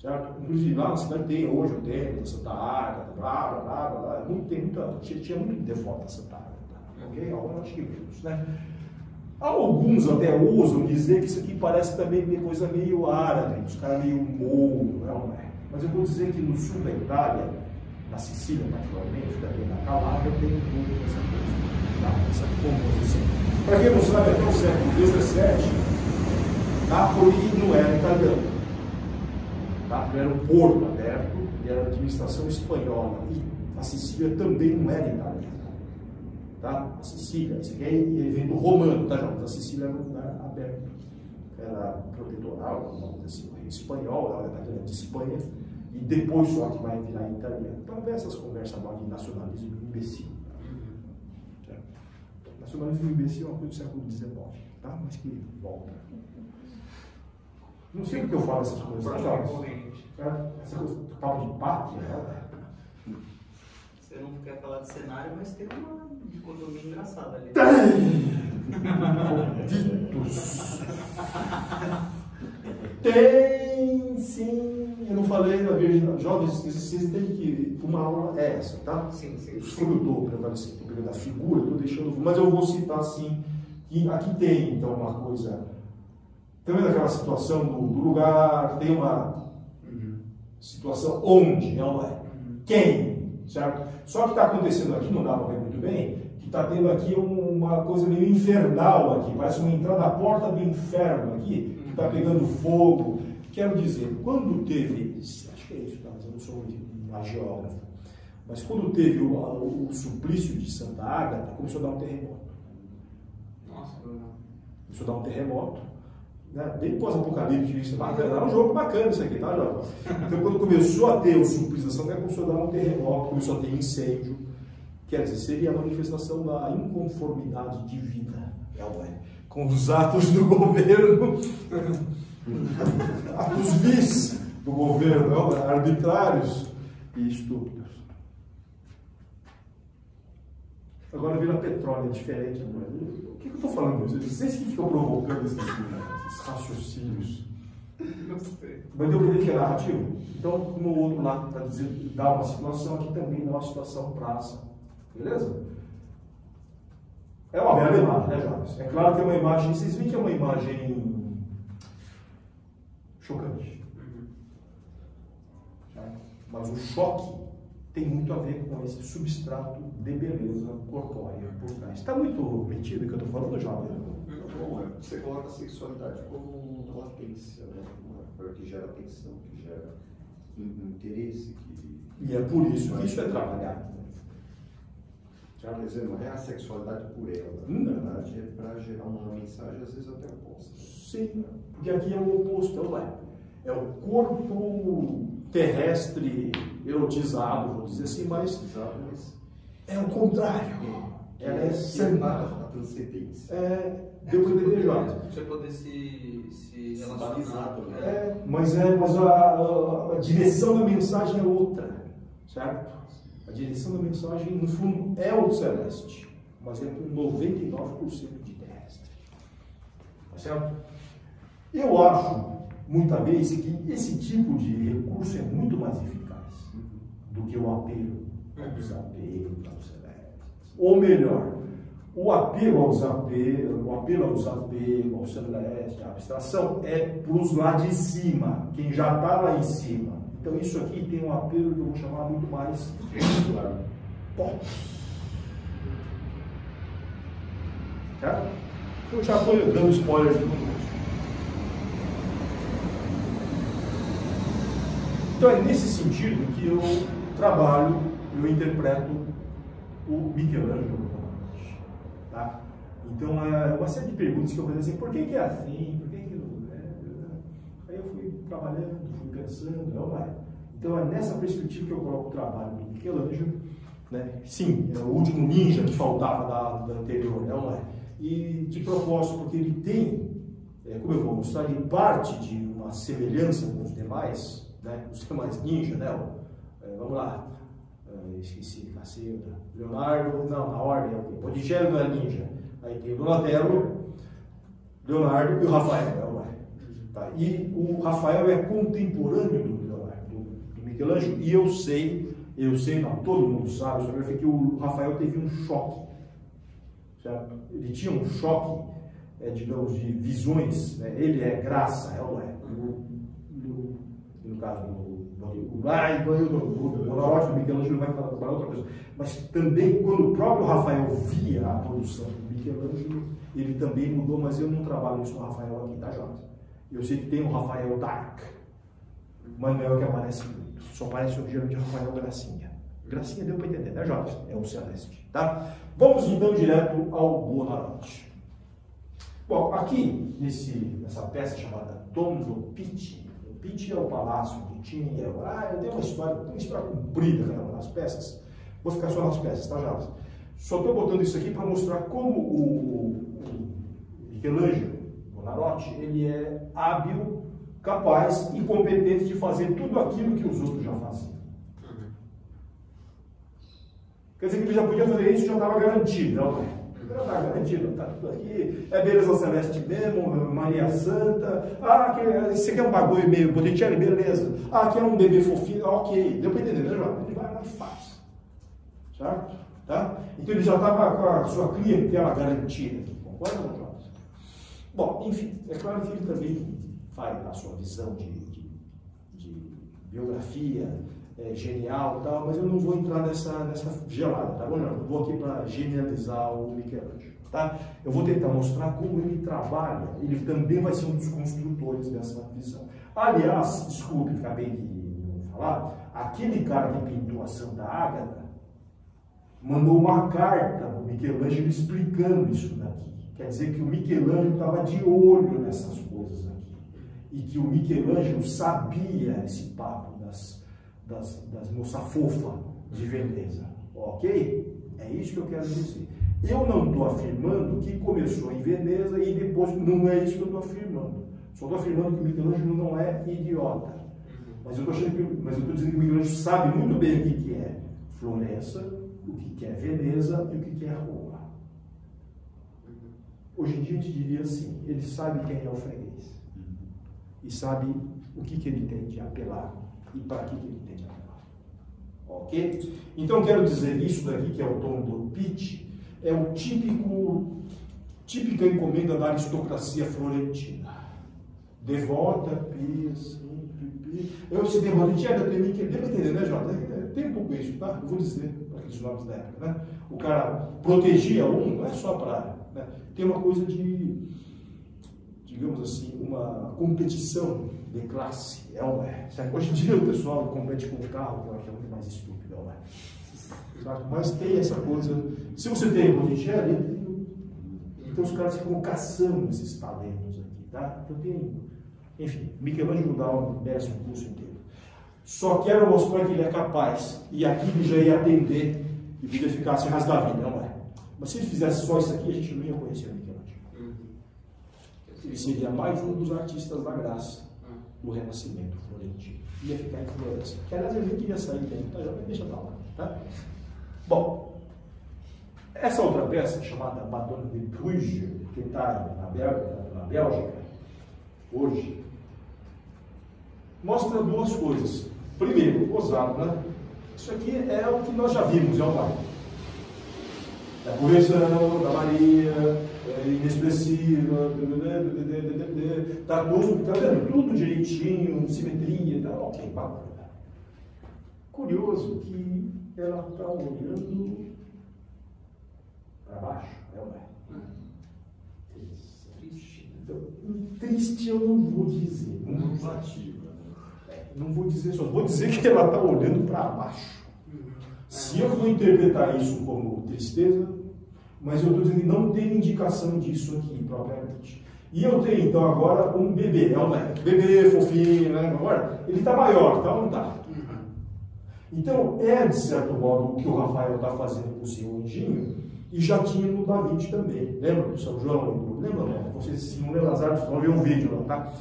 certo? Inclusive lá na cidade tem hoje o templo da Santa Ágata, blá, blá, blá, blá, tinha muito devoto da Santa Ágata, ok? Alguns antigos, né? Alguns até ousam dizer que isso aqui parece também coisa meio árabe, os caras meio mouro, não é? Mas eu vou dizer que no sul da Itália, na Sicília particularmente, também na Calábria, tem um pouco dessa coisa, tá? Essa composição. Para quem não sabe, até o século XVII, Nápoles não era italiano. Nápoles era um porto aberto e era administração espanhola. E a Sicília também não era italiana. Tá? A Sicília, isso aqui é evento romano, tá, João? A Sicília era um lugar aberto. Era protetoral, uma coisa assim, espanhol, era de Espanha. E depois só que vai virar italiano. Para ver essas conversas mal de nacionalismo imbecil. Nacionalismo imbecil é uma coisa do século XIX, tá? Mas que volta. Não sei porque eu falo essas coisas, tá? Essa coisa do papo de pátria, né? Você não quer falar de cenário, mas tem uma dicotomia engraçada ali. Ditos. Tem, sim. Eu não falei na Virgem. Jovens, vocês entendem que uma aula é essa, tá? Sim, sim. Como eu estou prevalecendo, estou pegando a figura, estou deixando. Mas eu vou citar, sim, que aqui tem, então, uma coisa. Também naquela situação do lugar, tem uma situação onde, não é? Quem, certo? Só que está acontecendo aqui, não dá para ver muito bem, que está tendo aqui uma coisa meio infernal aqui, parece uma entrada na porta do inferno aqui, que está pegando fogo. Quero dizer, quando teve, acho que é isso, tá? Mas eu não sou um geógrafo, mas quando teve o suplício de Santa Ágata, começou a dar um terremoto. Nossa, começou a dar um terremoto, né? Bem pós-apocalíptico, isso era um jogo bacana isso aqui, tá, Jovem? Então, quando começou a ter o suplício da Santa Ágata, começou a dar um terremoto, começou a ter incêndio, quer dizer, seria a manifestação da inconformidade divina, com os atos do governo, atos vis do governo, arbitrários e estúpidos. Agora vira petróleo, é diferente. O que eu estou falando? Vocês que ficam provocando esses raciocínios. Mas deu para ver que é narrativo? Então, no outro lado, para dizer, dá uma situação, aqui também dá uma situação praça. Beleza? É uma bela imagem, né, Jovens? É claro que é uma imagem, vocês veem que é uma imagem chocante. Mas o choque tem muito a ver com esse substrato de beleza corpórea por trás. Está muito metido o que eu estou falando, Jovem? Bom, você coloca a sexualidade como uma latência, né? Uma coisa que gera tensão, que gera interesse. E é por isso que isso é trabalhado. Quer dizer, não é a sexualidade por ela. Na verdade, é para gerar uma mensagem, às vezes até oposta. Sim, porque aqui é o oposto, é o corpo terrestre erotizado, vou dizer assim, mas é o contrário. Ela é santa. A transcendência. Deu para entender, Jorge? Você poder se relacionar. Mas a direção da mensagem é outra, certo? A direção da mensagem, no fundo, é o celeste, mas é com 99% de terrestre. Tá certo? Eu acho, muitas vezes, que esse tipo de recurso é muito mais eficaz do que o apelo aos apelos ao celeste. Ou melhor, o apelo aos apelos, ao celeste, a abstração, é para os lá de cima, quem já está lá em cima. Então isso aqui tem um apelo que eu vou chamar muito mais pop. Certo? Eu já estou dando spoiler de tudo isso. Então é nesse sentido que eu trabalho, eu interpreto o Michelangelo. Tá? Então é uma série de perguntas que eu vou fazer assim, por que é assim? Por que não é? Aí eu fui trabalhando, fui pensando, não vai. Então é nessa perspectiva que eu coloco o trabalho do Michelangelo, né? Sim, é o último ninja que faltava da anterior, não é? E de propósito, porque ele tem, como eu vou mostrar, ele parte de uma semelhança com os demais, né? Os demais ninjas, né? Vamos lá, esqueci, Cacilda, Leonardo, não, na ordem, Botticelli não é ninja, aí tem o Donatello, Leonardo e o Rafael, tá? E o Rafael é contemporâneo do Leonardo, do Michelangelo, e eu sei, não, todo mundo sabe, que o Rafael teve um choque, certo? Ele tinha um choque, digamos, de visões, né? Ele é graça, no caso do Bonarotti, do Michelangelo vai falar para outra coisa, mas também quando o próprio Rafael via a produção do Michelangelo, ele também mudou, mas eu não trabalho isso no Rafael aqui, tá, Jorge? Eu sei que tem o Rafael Dark, mas não é o que aparece muito, só aparece o geralmente Rafael Gracinha. Gracinha deu para entender, né, Jorge? É o celeste, tá? Vamos então direto ao Bonarotti. Bom, aqui nessa peça chamada Tom do Pitti, o Pitti é o palácio que tinha, eu tenho uma história comprida, né, nas peças, vou ficar só nas peças, tá, Jorge? Só estou botando isso aqui para mostrar como o Michelangelo Bonarotti, ele é hábil, capaz e competente de fazer tudo aquilo que os outros já faziam. Quer dizer que ele já podia fazer isso, já estava garantido, não é? Já está garantido, está tudo aqui, é beleza celeste mesmo, Maria Santa, esse aqui é um bagulho meio Botticelli, beleza, aqui é um bebê fofinho, ok, deu para entender, né, João? Ele vai lá e faz, certo? Tá? Então ele já estava com a sua clientela garantida aqui, concorda, João? Bom, enfim, é claro que ele também faz a sua visão de biografia, genial e tal, mas eu não vou entrar nessa gelada, tá bom? Eu vou aqui para genializar o Michelangelo, tá? Eu vou tentar mostrar como ele trabalha, ele também vai ser um dos construtores dessa visão. Aliás, desculpe, acabei de não falar, aquele cara que pintou a Santa Ágata mandou uma carta para o Michelangelo explicando isso daqui. Quer dizer que o Michelangelo estava de olho nessas coisas aqui. E que o Michelangelo sabia esse papo das moças fofas de Veneza. Ok? É isso que eu quero dizer. Eu não estou afirmando que começou em Veneza e depois não é isso que eu estou afirmando. Só estou afirmando que o Michelangelo não é idiota. Mas eu estou dizendo que o Michelangelo sabe muito bem o que é Florença, o que é Veneza e o que é Roma. Hoje em dia a gente diria assim, ele sabe quem é o freguês. E sabe o que ele tem de apelar e para que ele tem de apelar. Ok? Então quero dizer, isso daqui que é o tom do Pitti, é o típica encomenda da aristocracia florentina. Devota, pia, assim, pipi. Eu se devota, deve entender, né, Jorge? Tem um pouco isso, tá? Eu vou dizer para aqueles nomes da época, né? O cara protegia um, não é só para... Né? Tem uma coisa de, digamos assim, uma competição de classe, Hoje em dia o pessoal compete com o carro, que eu acho que é muito mais estúpido, Certo? Mas tem essa coisa. Se você tem o engenharia, então os caras ficam caçando esses talentos aqui, tá? Então tem, enfim, Michelangelo merece um curso inteiro. Só quero mostrar que ele é capaz, e aqui ele já ia atender e podia ficar assim o resto da vida, não é? Mas se ele fizesse só isso aqui, a gente não ia conhecer o Michelangelo. Ele seria mais um dos artistas da graça do Renascimento florentino. Ia ficar em Florença. Que aliás ele nem queria sair dentro, tá? Já deixa pra lá, tá? Bom, essa outra peça, chamada Madonna de Bruges, que está na Bélgica, hoje, mostra duas coisas. Primeiro, ousado, né? Isso aqui é o que nós já vimos, é o baile. Da correção, da Maria, inexpressiva, tá vendo? Tudo direitinho, simetria, tá ok, bacana. Curioso que ela está olhando para baixo, é ou não é? Triste. Então, triste eu não vou dizer. Não vou dizer, só vou dizer que ela está olhando para baixo. Se eu for interpretar isso como tristeza, mas eu estou dizendo que não tem indicação disso aqui, propriamente. E eu tenho, então, agora um bebê, é um bebê fofinho, né? Agora, ele está maior, tá ou não está? Então, é, de certo modo, o que o Rafael está fazendo com o seu anjinho, e já tinha no David também. Lembra do São João? Lembra, não? Vocês, se não lembram, vocês vão ver um vídeo lá, tá?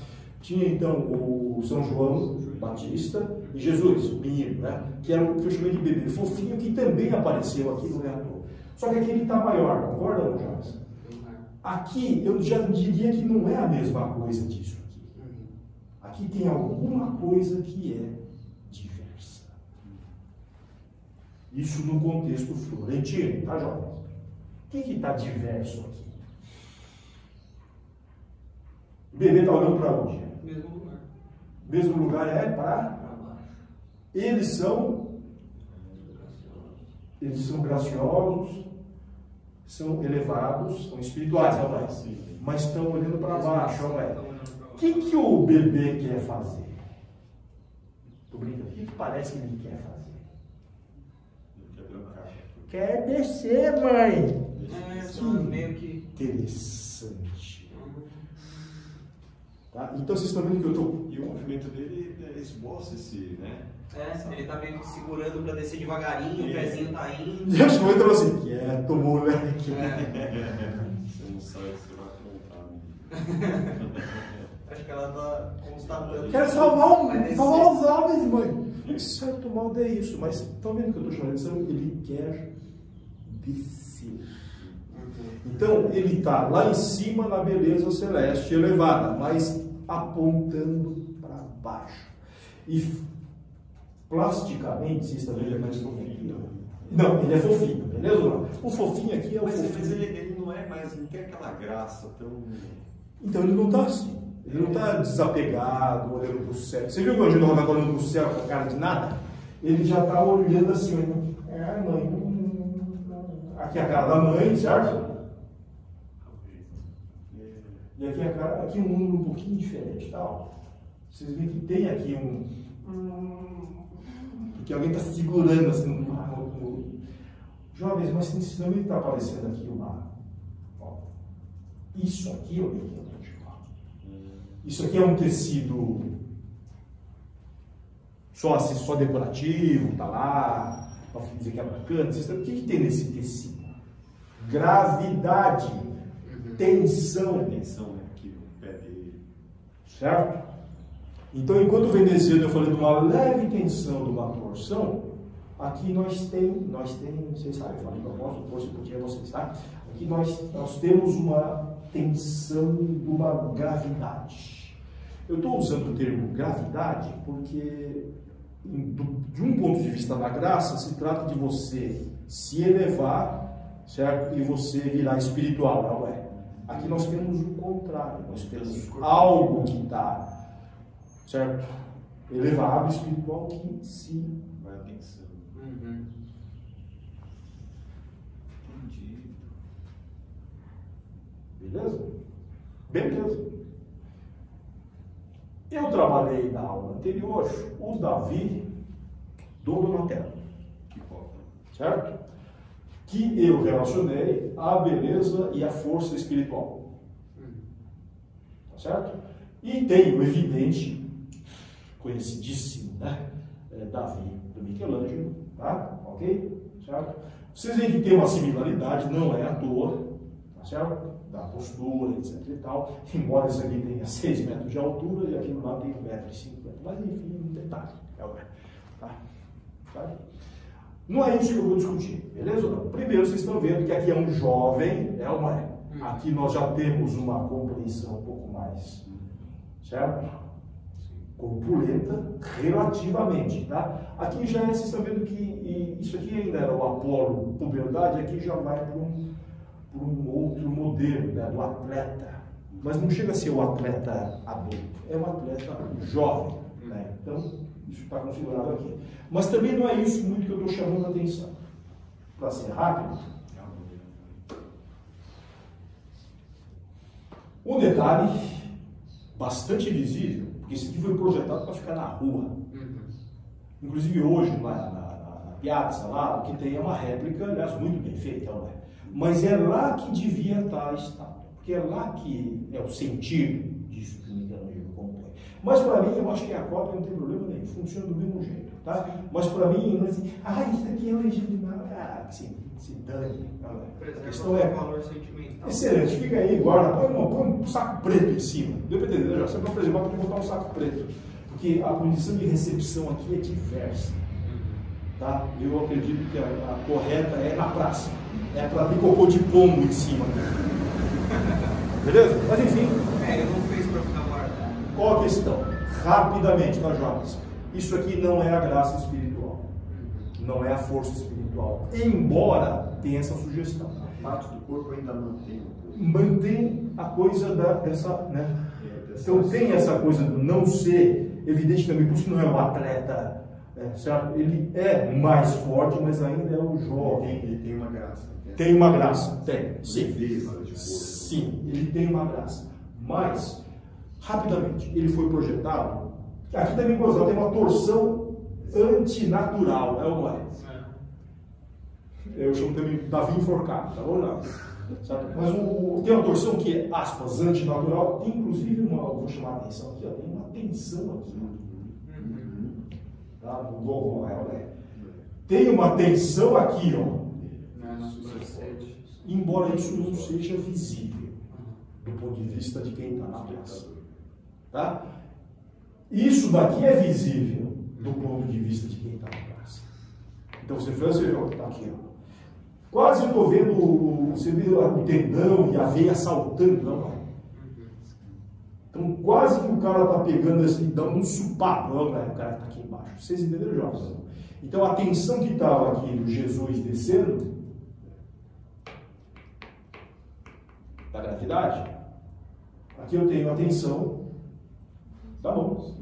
Tinha, então, o São João Batista e Jesus, o menino, né? Que era o que eu chamei de bebê fofinho, que também apareceu aqui no reator. Só que aqui ele está maior, concorda, Jonas? Aqui, eu já diria que não é a mesma coisa disso aqui. Aqui tem alguma coisa que é diversa. Isso no contexto florentino, tá, jovens? O que está diverso aqui? O bebê está olhando para onde? Mesmo lugar. Mesmo lugar é para baixo. Eles são graciosos, são elevados, são espirituais, não é? Mas estão olhando para baixo, não é? O que o bebê quer fazer? Tô brincando. O que parece que ele quer fazer? Quer descer, mãe. Meio que interessante. Tá? Então vocês estão vendo que eu estou. E o movimento dele esboça esse, né? ele tá meio que segurando pra descer devagarinho, o pezinho tá indo. E acho que ele falou assim: quieto, moleque. Você não sabe o que você vai aprontar. Acho que ela tá constatando. Quero salvar os homens, mãe. De certo modo é isso, mas estão vendo que eu estou chamando de atenção? Ele quer descer. Então ele está lá em cima na beleza celeste elevada, mas apontando para baixo. E plasticamente, vocês estão vendo, Ele é mais fofinho. Não, ele é fofinho, beleza? Não? O fofinho aqui é o fofinho. Mas ele não é mais, não tem aquela graça tão. Então ele não está assim. Ele não está desapegado, olhando para o céu. Você viu que o Angelo está olhando para o céu com a cara de nada? Ele já está olhando assim, olhando. Mãe. Aqui é a cara da mãe, certo? E aqui a cara, aqui um mundo um pouquinho diferente, tá? Vocês veem que tem aqui que alguém está segurando assim no. Jovens, mas vocês também está aparecendo aqui uma. Ó, isso aqui, ó. Isso aqui é um tecido só decorativo, tá lá, para dizer que é bacana. O que tem nesse tecido? Gravidade, tensão. Tensão, né? Aqui no pé dele. Certo? Então, enquanto o veneziano eu falei de uma leve tensão, de uma torção, aqui nós temos, vocês sabem, eu falei que eu posso pôr esse pouquinho a vocês, tá? Aqui nós temos uma tensão de uma gravidade. Eu estou usando o termo gravidade porque, de um ponto de vista da graça, se trata de você se elevar, certo? E você virar espiritual, não é? Aqui nós temos o contrário, nós temos algo que está, certo? Elevado, espiritual, que se Vai atenção. Entendi. Beleza? Beleza. Eu trabalhei na aula anterior o Davi do Donatello. Que foda. certo? Que eu relacionei à beleza e à força espiritual. Tá certo? E tem o evidente, conhecidíssimo, né? Davi do Michelangelo, tá? Ok? Certo? Vocês veem que tem uma similaridade, não é à toa, tá certo? Da postura, etc e tal, embora isso aqui tenha 6 metros de altura e aquilo lá tem 1,50 m, mas enfim, um detalhe, tá? Tá? Não é isso que eu vou discutir, beleza ou não? Primeiro, vocês estão vendo que aqui é um jovem, é ou não é? Aqui nós já temos uma compreensão um pouco mais, certo? Corpulenta, relativamente, tá? Aqui já vocês estão vendo que isso aqui ainda era o Apolo puberdade, aqui já vai para um outro modelo, né, do atleta. Mas não chega a ser o atleta adulto, é um atleta jovem, né? Então, isso está configurado aqui. Mas também não é isso muito que eu estou chamando a atenção. Para ser rápido, um detalhe bastante visível, porque isso aqui foi projetado para ficar na rua. Inclusive hoje, na piazza lá, o que tem é uma réplica, aliás, muito bem feita, não é? Mas é lá que devia estar a estátua, porque é lá que é o sentido disso que o Michelangelo compõe. Mas para mim, eu acho que a cópia não tem problema nenhum, funciona do mesmo jeito, tá? Mas para mim, não é assim, isso aqui é original, cara, se dane. A questão é valor sentimental. Excelente, fica aí, guarda, põe um saco preto em cima. Deu para entender? Já? Você vai preservar, pode botar um saco preto, porque a condição de recepção aqui é diversa. Tá? Eu acredito que a correta é na praça. É para ter cocô de pombo em cima. Beleza? Mas enfim. Ele não fez para ficar guardado. Qual a questão? Rapidamente, nós jovens. Isso aqui não é a graça espiritual. Não é a força espiritual. Embora tenha essa sugestão. A parte do corpo ainda mantém. Mantém a coisa dessa, né? Então tem essa coisa do não ser evidente também, por isso que não é um atleta. Certo? Ele é mais forte, mas ainda é um jovem. Ele tem uma graça. Tem uma graça, tem. Sim. Leveza de corpo. Sim, ele tem uma graça. Mas, rapidamente, ele foi projetado. Aqui também, por exemplo, tem uma torção antinatural, é ou não é? Eu chamo também de Davi enforcado, tá bom? Não. Mas tem uma torção que é, aspas, antinatural. Tem inclusive vou chamar a atenção aqui, ó, tem uma tensão aqui. Tá? Tem uma tensão aqui, ó. Embora isso não seja visível do ponto de vista de quem está na praça. Tá? Isso daqui é visível do ponto de vista de quem está na praça. Então você faz assim, ó, tá aqui, ó. Quase eu estou vendo, você vê o tendão e a veia saltando, não é? Então, quase que o cara está pegando assim, dando um supapo, não, né? O cara está aqui embaixo. Vocês entenderam, jovens? Então, a tensão que estava aqui do Jesus descendo, da gravidade, aqui eu tenho a tensão da mão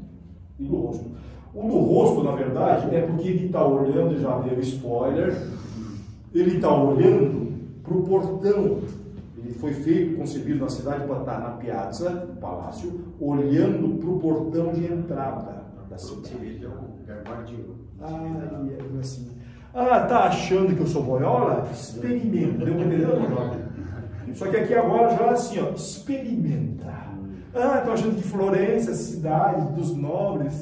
e do rosto. O do rosto, na verdade, é porque ele está olhando, já deu spoiler, ele está olhando para o portão. Ele foi feito, concebido na cidade para estar na piazza, no palácio, olhando para o portão de entrada da cidade. Ele é o guardinho. Assim. Tá achando que eu sou boiola? Experimenta. Deu para entender? Só que aqui agora já é assim, ó, experimenta. Tô achando que Florença, cidade dos nobres,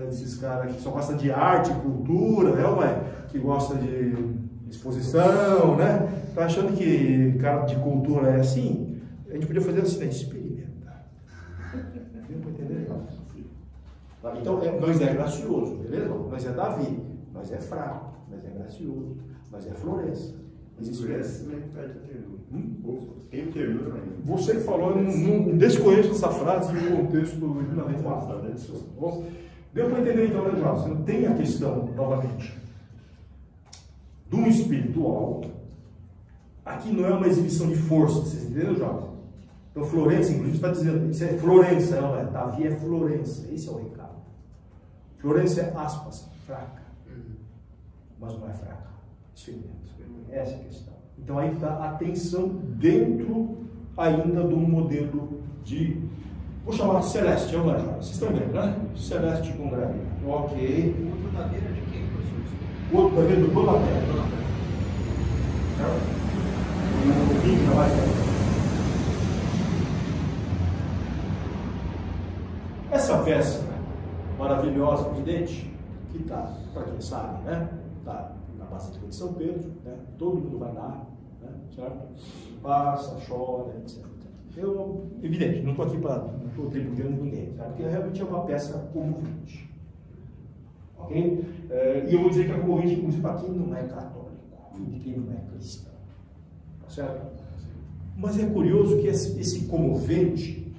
esses caras que só gostam de arte, cultura, que gosta de exposição, né? Tá achando que cara de cultura é assim? A gente podia fazer assim, né? Experimenta. Deu para entender? Então, nós é gracioso, beleza? Nós é Davi, nós é fraco, nós é gracioso, nós é Florença. Florença também perde a ternura. Tem ternura ainda. Você que falou, eu não desconheço essa frase e o contexto do passado. Deu para entender então, né, Jorge? Você não tem a questão, novamente, do espiritual. Aqui não é uma exibição de força, vocês entenderam, Jorge? Então, Florença, inclusive, está dizendo, isso é Florença, não é? Davi é Florença, esse é o recado. Florença é, aspas, fraca, mas não é fraca. Experimenta. Essa é a questão. Então aí está a tensão dentro ainda do modelo de, vou chamar de celeste, vocês estão vendo, né? Celeste com gravidade. Ok. O outro madeira de quem, professor? O outro está vendo do lateral. O rim já vai sair. Essa peça maravilhosa, evidente, que está, para quem sabe, né? Está na Basílica de São Pedro, né? Todo mundo vai lá, né? Certo? Passa, chora, etc. Evidente, não estou aqui para, não estou tripudiando ninguém, sabe? Porque realmente é uma peça comovente. Ok? E eu vou dizer que é comovente, inclusive, para quem não é católico, e quem não é cristão. Tá certo? Mas é curioso que esse comovente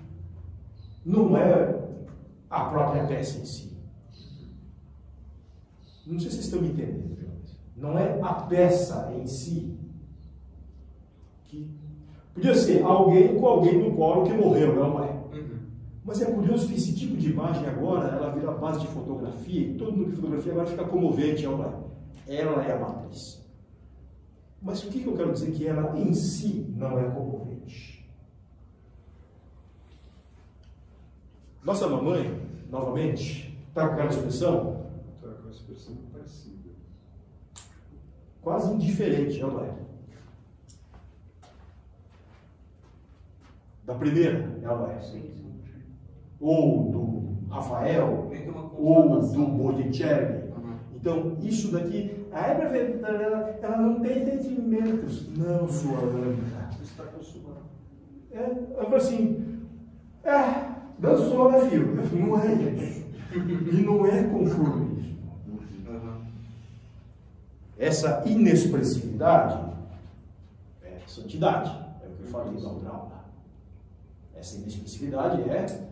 não é a própria peça em si. Não sei se vocês estão me entendendo. Não é a peça em si que podia ser alguém com alguém no colo que morreu, não é? Mas é curioso que esse tipo de imagem agora, ela vira base de fotografia, e todo mundo que fotografia agora fica comovente, não é? Ela é a matriz. Mas o que eu quero dizer que ela em si não é comovente? Nossa mamãe, novamente, está com aquela expressão? Está com uma expressão parecida. Quase indiferente, não é? Da primeira, não é? Ou do Rafael, ou do Botticelli. Então, isso daqui, a Eva, ela não tem sentimentos. Não, sua ânica. Você está consumando. Ela fala assim, dançou, né, filho? Não é isso. E não é conformismo. Essa inexpressividade é santidade. É o que eu falei na outra aula. Essa inexpressividade é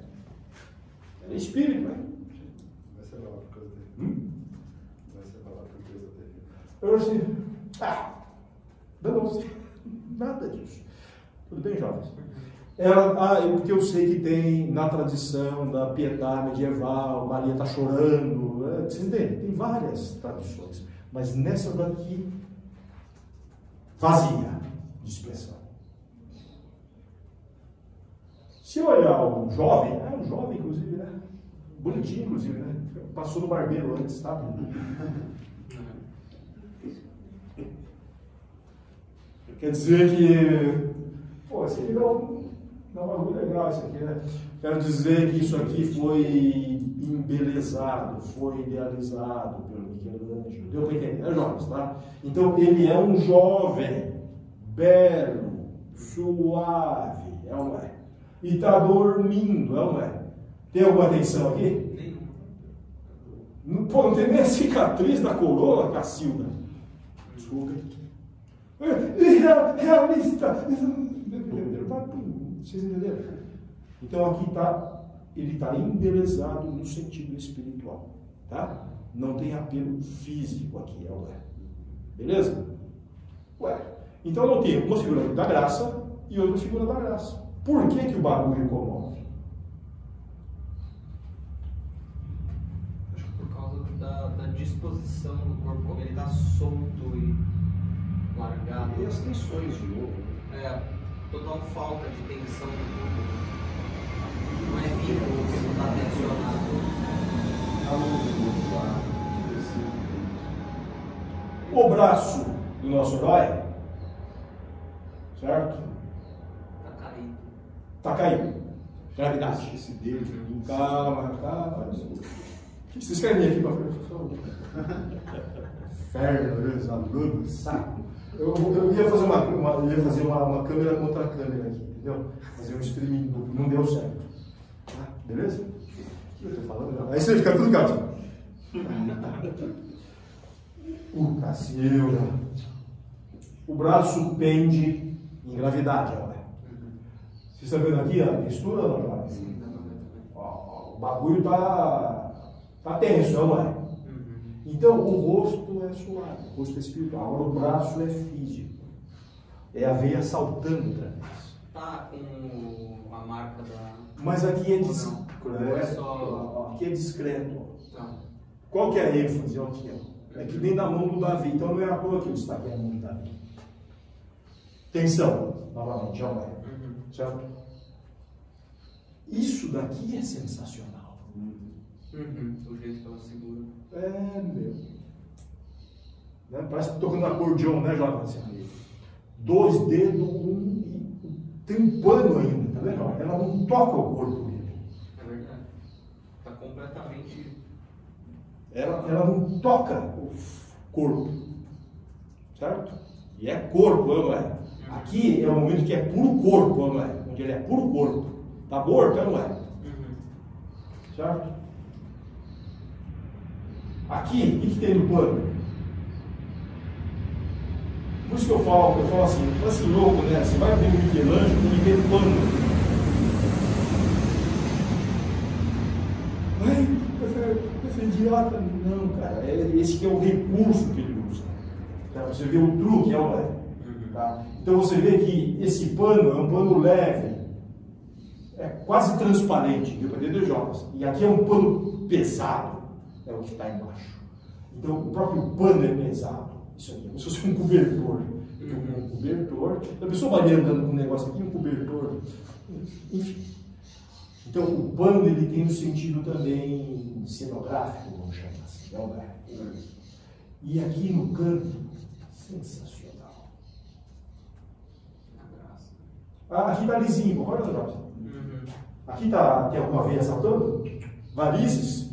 espírito, né? Vai ser lá por coisa dele. Vai ser lá por coisa dele. Eu assim, danou-se. Nada disso. Tudo bem, jovens? Porque eu sei que tem na tradição da piedade medieval, Maria está chorando, vocês entendem? Tem várias tradições, mas nessa daqui, vazia de expressão. Se olhar um jovem, inclusive, né? Bonitinho, inclusive, né? Passou no barbeiro antes, tá? Quer dizer que, pô, esse aqui dá um bagulho legal, isso aqui, né? Quero dizer que isso aqui foi embelezado, foi idealizado pelo Michelangelo. Deu para entender, né, jovens, tá? Então, ele é um jovem, belo, suave, não é? E está dormindo, não é? Tem alguma atenção aqui? Pô, não tem nem a cicatriz da coroa, Cacilda. Desculpa. Realista. Vocês entenderam? Então aqui ele está embelezado no sentido espiritual, tá? Não tem apelo físico aqui, beleza? Então não tem uma figura da graça e outra figura da graça. Por que o bagulho comove? Acho que por causa da disposição do corpo, como ele está solto e largado. E as tensões de novo. Total falta de tensão no corpo. Não é vivo porque não está tensionado. O braço do nosso herói, certo? Está caído. Gravidade. Esse dedo. Calma. O que vocês querem aqui para frente? Inferno, aluno, saco. Eu ia fazer uma câmera contra a câmera aqui, entendeu? Fazer um streaming duplo, não deu certo. Beleza? O que eu estou falando? Aí você fica tudo quieto. Cacilda. O braço pende em gravidade, olha. Vocês estão vendo aqui a textura, não, Jorge? O bagulho tá tenso, não é? Então, o rosto é suave, o rosto é espiritual. Agora, o braço é físico. É a veia saltando para trás. Tá com a marca da... Mas aqui é discreto. Aqui é discreto. Qual que é a ênfase? É que vem da mão do Davi. Então, não é à toa que ele está aqui na mão do Davi. Tensão, novamente, certo? Isso daqui é sensacional. O jeito que ela segura. Meu. Né? Parece que tocando um acordeão, né, Jota? Assim, 2 dedos, tem um pano ainda, tá vendo? Ela não toca o corpo dele. É verdade. Está completamente. Ela não toca o corpo, certo? E é corpo, não é? Aqui é o momento que é puro corpo, não é? Onde ele é puro corpo. Está morto, não é? Certo? Aqui, o que tem no pano? Por isso que eu falo assim, parece louco, né? Você vai ver o Michelangelo e vê pano. Ai, esse idiota. Não, cara, esse que é o recurso que ele usa. Tá? Você vê o truque, é o leve. Tá? Então você vê que esse pano é um pano leve, é quase transparente, deu para entender, Jonas? E aqui é um pano pesado, é o que está embaixo. Então o próprio pano é pesado. Isso aqui é como se fosse um cobertor. Um cobertor. A pessoa vai andando com um negócio aqui, um cobertor. Enfim. Então o pano ele tem um sentido também cenográfico, vamos chamar assim, não é? E aqui no canto, sensacional. Aqui está lisinho, concorda, Jorge? Aqui tem alguma veia saltando? Varizes?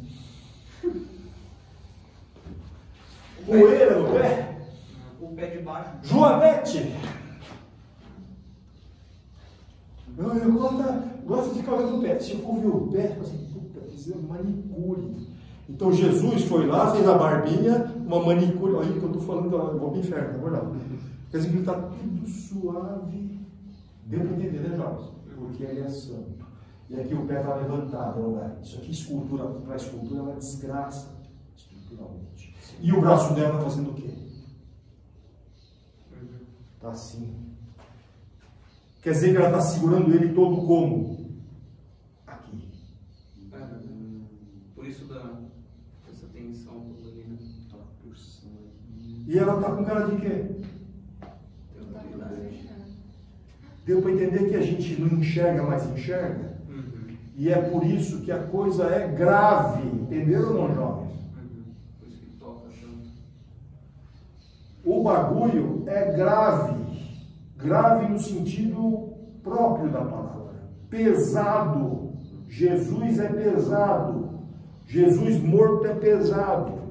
Poeira no pé? O pé de baixo. Joanete! Eu gosto de ficar olhando o pé. Se eu for ver o pé, eu falo assim, puta, fizer manicure. Então Jesus foi lá, fez a barbinha, uma manicure. Olha que eu estou falando, eu vou para o inferno, não é verdade? Quer dizer que ele está tudo suave. Deu para entender, né, Jorge? Porque ele é santo. E aqui o pé está levantado, não é? Isso aqui, escultura, para a escultura, é uma desgraça, estruturalmente. E o braço dela está fazendo o quê? Está assim. Quer dizer que ela está segurando ele todo como? Aqui. Por isso essa tensão toda ali, né? E ela está com cara de quê? Deu para entender que a gente não enxerga, mas enxerga? E é por isso que a coisa é grave. Entenderam ou não, jovens? Por isso que toca tanto. O bagulho é grave. Grave no sentido próprio da palavra. Pesado. Jesus é pesado. Jesus morto é pesado.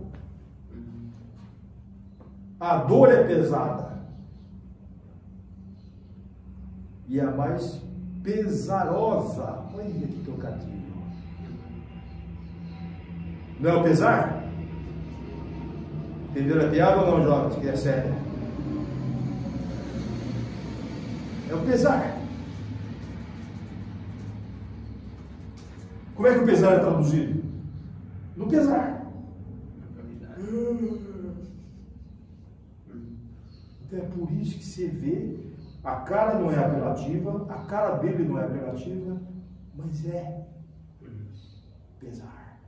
A dor é pesada. E a mais pesarosa. Olha que trocadilho. Não é o pesar? Entenderam a piada ou não, jovens? Que é sério. É o pesar. Como é que o pesar é traduzido? No pesar. Então é por isso que você vê, a cara não é apelativa, a cara dele não é apelativa, mas é pesar.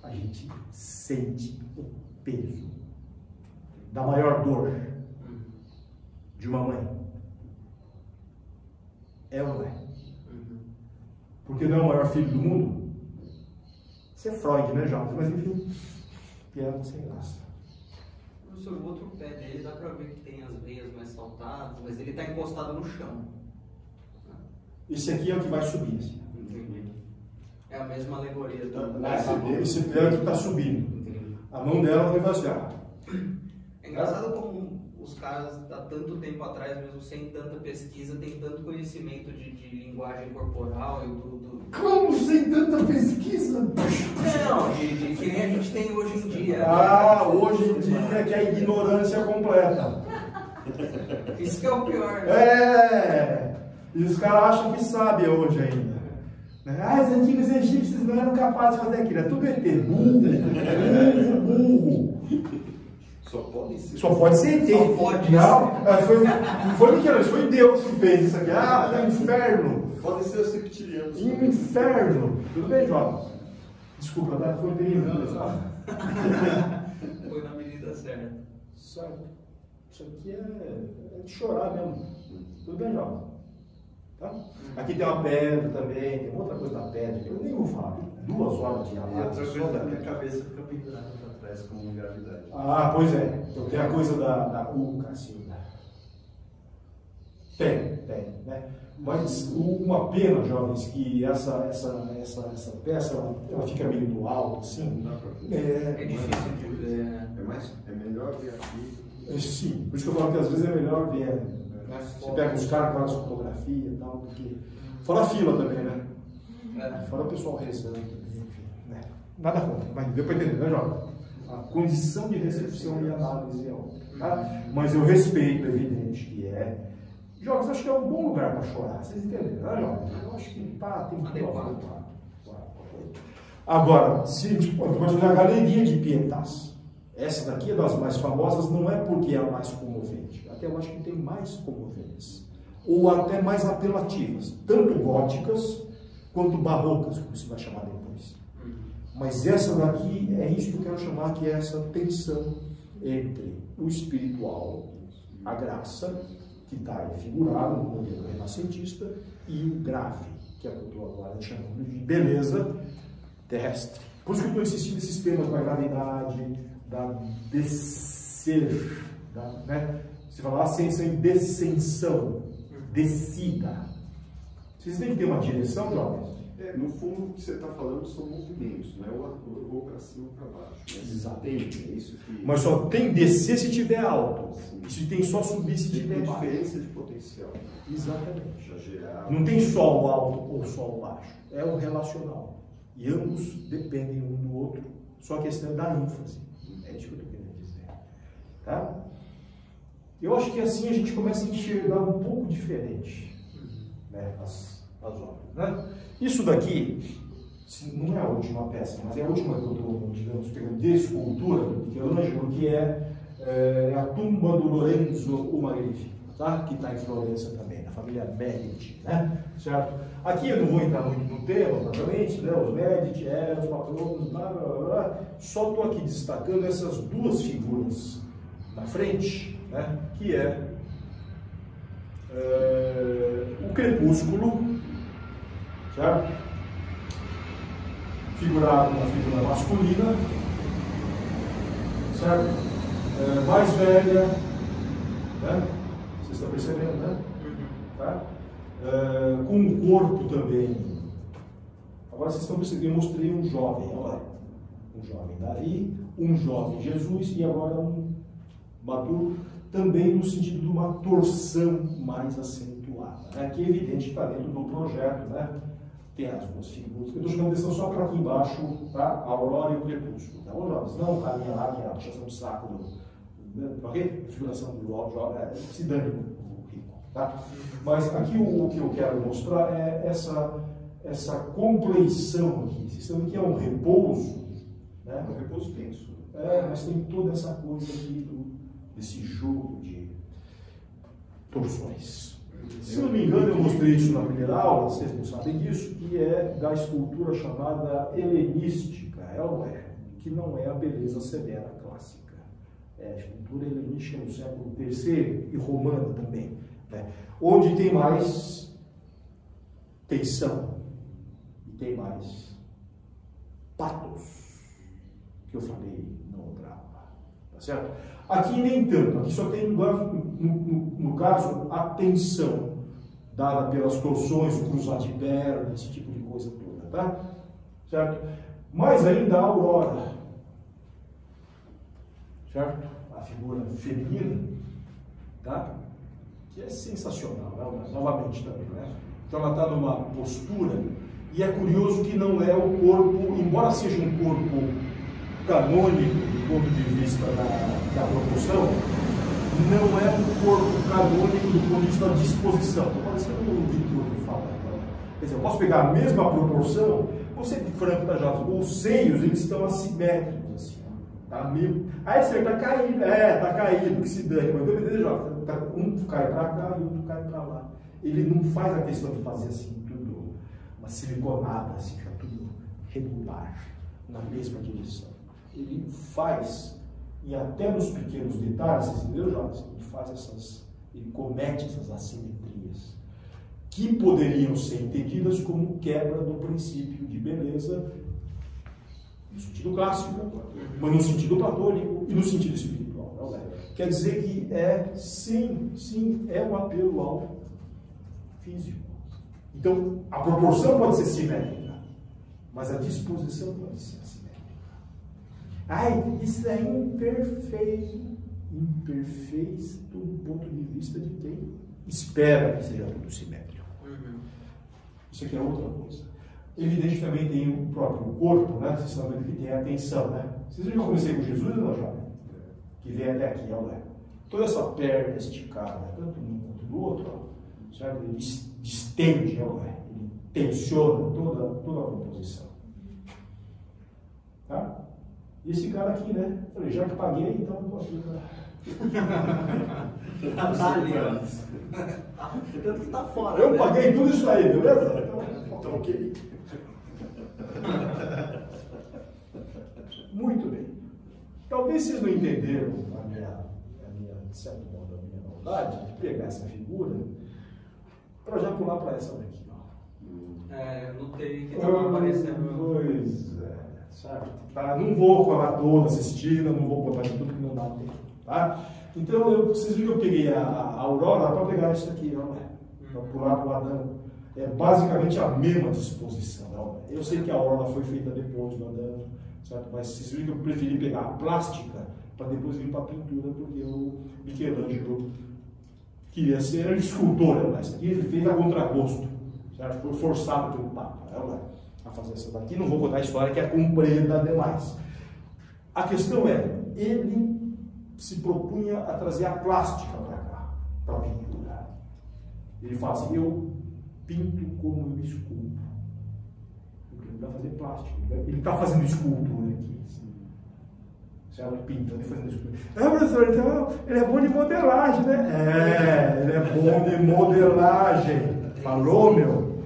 A gente sente o peso da maior dor de uma mãe. É ou não é? Porque não é o maior filho do mundo? Isso é Freud, né, Jota? Mas enfim, piada sem graça. Professor, o outro pé dele dá pra ver que tem as veias mais saltadas, mas ele tá encostado no chão. Esse aqui é o que vai subir. Assim. Entendi. É a mesma alegoria do... Esse pé é o que está subindo. Entendi. A mão dela vai vaziar. É engraçado como os caras, há tanto tempo atrás, mesmo sem tanta pesquisa, tem tanto conhecimento de linguagem corporal e do... Como sem tanta pesquisa? Não, de que nem a gente tem hoje em dia. Hoje em dia que é a ignorância completa. Isso que é o pior, né? E os caras acham que sabem hoje ainda. Os antigos egípcios não eram capazes de fazer aquilo. É tudo ET. Burro. Só pode ser. Só pode ser ET. Só pode não foi Michelangelo, foi Deus que fez isso aqui. É inferno. Pode ser os reptilianos. Inferno. Tudo bem, João? Desculpa, tá? Foi terrível. Foi na medida certa. Sabe? Isso aqui é de chorar mesmo. Tudo bem, João? Tá? Aqui tem uma pedra também, tem outra coisa da pedra que eu nem vou falar. 2 horas de E aula. outra coisa da minha cabeça fica pendurada pra trás. aparece como gravidade. Ah, pois é. Então tem a coisa da UCA, assim, né? Tem, né? Mas uma pena, jovens, que essa peça ela fica meio do alto, assim. É difícil de ver. É melhor ver aqui. Sim, por isso que eu falo que às vezes é melhor ver. Né? Você pega os caras que fazem fotografia e tal, porque. Fora a fila também, né? Fora o pessoal rezando, enfim. Né? Nada contra, mas deu para entender, né, jovem? A condição de recepção e análise é outra. Tá? Mas eu respeito, é evidente que é. Jovens, acho que é um bom lugar para chorar, vocês entenderam, né, jovens? Eu acho que tem que ter. Agora, se a gente pode continuar a galeria de Pietas, essa daqui é das mais famosas, não é porque é a mais comovente, até eu acho que tem mais comoventes, ou até mais apelativas, tanto góticas quanto barrocas, como se vai chamar depois. Mas essa daqui é isso que eu quero chamar, que é essa tensão entre o espiritual, a graça, que está figurado no modelo renascentista, e o grave, que é o que eu estou agora chamando de beleza terrestre. Por isso que eu estou insistindo nesses temas da gravidade, da descer, né? Você fala ascensão e descensão, descida. Vocês têm que ter uma direção, jovens? No fundo, o que você está falando são movimentos, não é o vou para cima ou para baixo. Exato. Tem, é isso que... Mas só tem descer se tiver alto. E se tem só subir se tiver baixo. Tem diferença de potencial. Exatamente. Exagerado. Não tem só o alto ou só o baixo. É o relacional. E ambos dependem um do outro. Só a questão é da ênfase. É isso que eu estou querendo dizer. Tá? Eu acho que assim a gente começa a enxergar um pouco diferente, né, as obras. Né? Isso daqui não é a última peça, mas é a última que eu estou, digamos, pegando de escultura de Michelangelo, que é a tumba do Lorenzo o Magnífico, tá? Que está em Florença também, na família Medici, né? Certo? Aqui eu não vou entrar muito no tema, provavelmente, né? Os Medici, os patronos, blá, blá, blá. Só estou aqui destacando essas duas figuras na frente, né? Que é o crepúsculo, certo? Figurado na figura masculina, certo? Mais velha, né? Vocês estão percebendo, né? Tá? Com o corpo também. Agora vocês estão percebendo, eu mostrei um jovem, olha lá. Um jovem Davi, um jovem Jesus e agora um maduro, também no sentido de uma torção mais acentuada. Aqui é evidente que está dentro do projeto, né? Tem as duas figuras. Eu estou chamando atenção só para aqui embaixo, tá? A aurora e o crepúsculo. Tá bom, jovens? Não caminha lá, que é a puxação de saco do. Ok? A figuração do jovem, se dane o rico. Tá? Mas aqui o que eu quero mostrar é essa compleição aqui. Vocês estão vendo que é um repouso, né? É um repouso tenso. Mas tem toda essa coisa aqui desse jogo de torções. Se não me engano, eu mostrei isso na primeira aula, vocês não sabem disso, que é da escultura chamada helenística, que não é a beleza severa clássica. É a escultura helenística no século III e romana também, né? Onde tem mais tensão e tem mais patos, que eu falei na outra aula, tá certo? Aqui nem tanto, aqui só tem, no caso, a tensão dada pelas torções, o cruzar de perna, esse tipo de coisa toda, tá? Certo? Mais ainda a aurora, certo? A figura feminina, tá? Que é sensacional, né? Novamente também, né? Então ela está numa postura, e é curioso que não é o corpo, embora seja um corpo canônico do ponto de vista da proporção, não é um corpo canônico do ponto de vista da disposição. Estou parecendo o Vitor que fala. Quer dizer, eu posso pegar a mesma proporção, vou ser franco, tá, já? Os seios, eles estão assimétricos, assim. Tá meio... Aí você está caído, está caído, que se dane. Mas dependendo, já, um cai para cá e outro cai para lá. Ele não faz a questão de fazer assim, tudo, uma siliconada, assim, fica tudo regular, na mesma direção. Ele faz, e até nos pequenos detalhes, vocês entenderam, Jorge? Ele comete essas assimetrias, que poderiam ser entendidas como quebra do princípio de beleza no sentido clássico, mas no sentido platônico e no sentido espiritual. Quer dizer que sim, é um apelo ao físico. Então, a proporção pode ser simétrica, mas a disposição pode ser assimétrica. Ai, isso é imperfeito. Imperfeito do ponto de vista de quem espera que seja tudo simétrico. Isso aqui é outra coisa. Evidente também tem o próprio corpo, né? Vocês estão vendo que tem a atenção, né? Vocês viram que eu comecei com Jesus, não, jovem? Que vem até aqui, olha. Toda essa perna esticada, tanto um quanto do outro, ó, certo? Ele distende, olha. Ele tensiona toda a composição. Tá? E esse cara aqui, né? Eu falei, já que paguei, então não posso ficar. Tá ali, ó. Tanto que tá fora. Eu paguei tudo isso aí, beleza? Então ok. Muito bem. Talvez vocês não entenderam de certo modo, a minha maldade de pegar essa figura para já pular para essa daqui. Eu notei que estava aparecendo. Pois é, sabe? Tá? Não vou colar toda assistida, não vou botar de tudo que não dá tempo. Tá? Então, vocês viram que eu peguei a Aurora para pegar isso aqui, para pular para o Adão. É basicamente a mesma disposição. Não? Eu sei que a Aurora foi feita depois do Adão, certo? Mas vocês viram que eu preferi pegar a plástica para depois vir para a pintura, porque o Michelangelo queria ser escultor, mas aqui ele fez a contragosto, certo? Foi forçado pelo Papa a fazer essa daqui. Não vou contar a história que é comprida demais. A questão é, ele se propunha a trazer a plástica para cá, para a pintura. Ele fala assim, eu pinto como eu esculpo. Porque ele vai fazer plástico, ele está fazendo escultura aqui. Certo? Pintando e fazendo escultura. Professor, então ele é bom de modelagem, né? Ele é bom de modelagem. Falou, meu?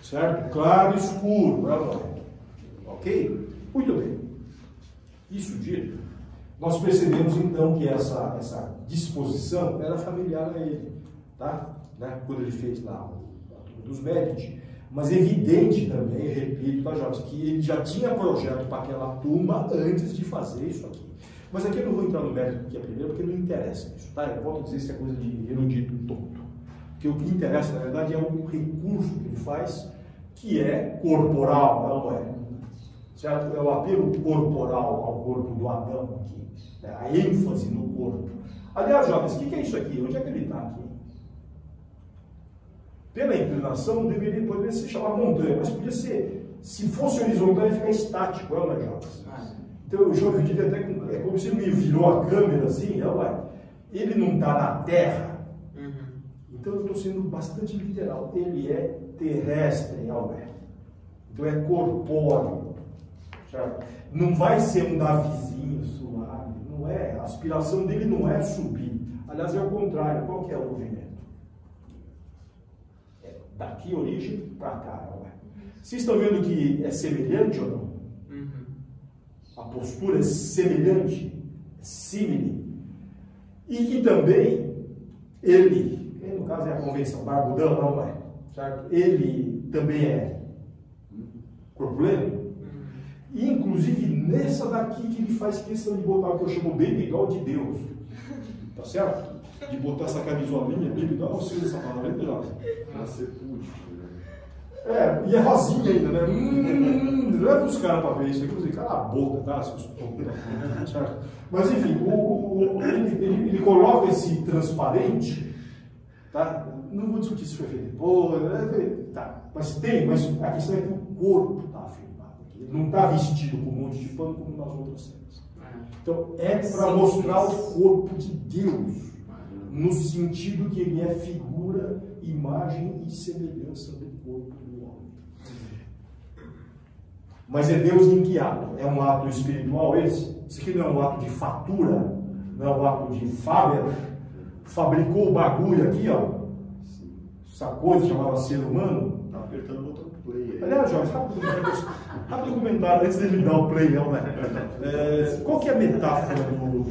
Certo? Claro e escuro. Ok? Muito bem. Isso dito, nós percebemos então que essa disposição era familiar a ele, tá? Né? Quando ele fez lá a Turma dos Medici, mas evidente também, repito, tá, Jorge, que ele já tinha projeto para aquela turma antes de fazer isso aqui. Mas aqui eu não vou entrar no mérito do que é primeiro, porque não interessa isso, tá? Eu volto a dizer que isso é coisa de erudito tonto. Porque o que interessa, na verdade, é o recurso que ele faz, que é corporal, não é? Certo? É o apelo corporal ao corpo do Adão aqui, né? A ênfase no corpo. Aliás, jovens, o que é isso aqui? Onde é que ele está aqui? Pela inclinação, poderia se chamar montanha, mas podia ser, se fosse horizontal, ia ficar estático, não é, jovens? Então, eu já acredito até que é como se ele virou a câmera assim, ele não está na terra. Então, eu estou sendo bastante literal. Ele é terrestre, não é? Então, é corpóreo. Certo? Não vai ser um Davizinho suave, não é. A aspiração dele não é subir. Aliás, é o contrário. Qual que é o movimento? É daqui origem para cá, não é? Vocês estão vendo que é semelhante ou não? A postura é semelhante, é símile. E que também ele, no caso é a convenção barbudão, não é? Certo? Ele também é corpulento. E inclusive nessa daqui que ele faz questão de botar o que eu chamo baby doll de Deus. Tá certo? De botar essa camisolinha, baby doll, não sei essa palavra, Nascer público. E é rosinha ainda, né? Leva os caras para ver isso, inclusive, cala a boca, tá? Certo? Mas enfim, ele coloca esse transparente, tá? Não vou discutir se foi feito depois, tá? Mas a questão é que o corpo está afirmado aqui. Ele não está vestido com um monte de pano como nas outras cenas. Então é para mostrar o corpo de Deus, no sentido que ele é figura, imagem e semelhança do corpo do homem. Mas é Deus em que ato? É um ato espiritual esse? Isso aqui não é um ato de fatura, não é um ato de Faber, fabricou o bagulho aqui, ó, essa coisa que chamava ser humano. Tá apertando o botão play. Aliás, Jorge, rápido comentário antes de ele dar o play, não, né? Qual que é a metáfora do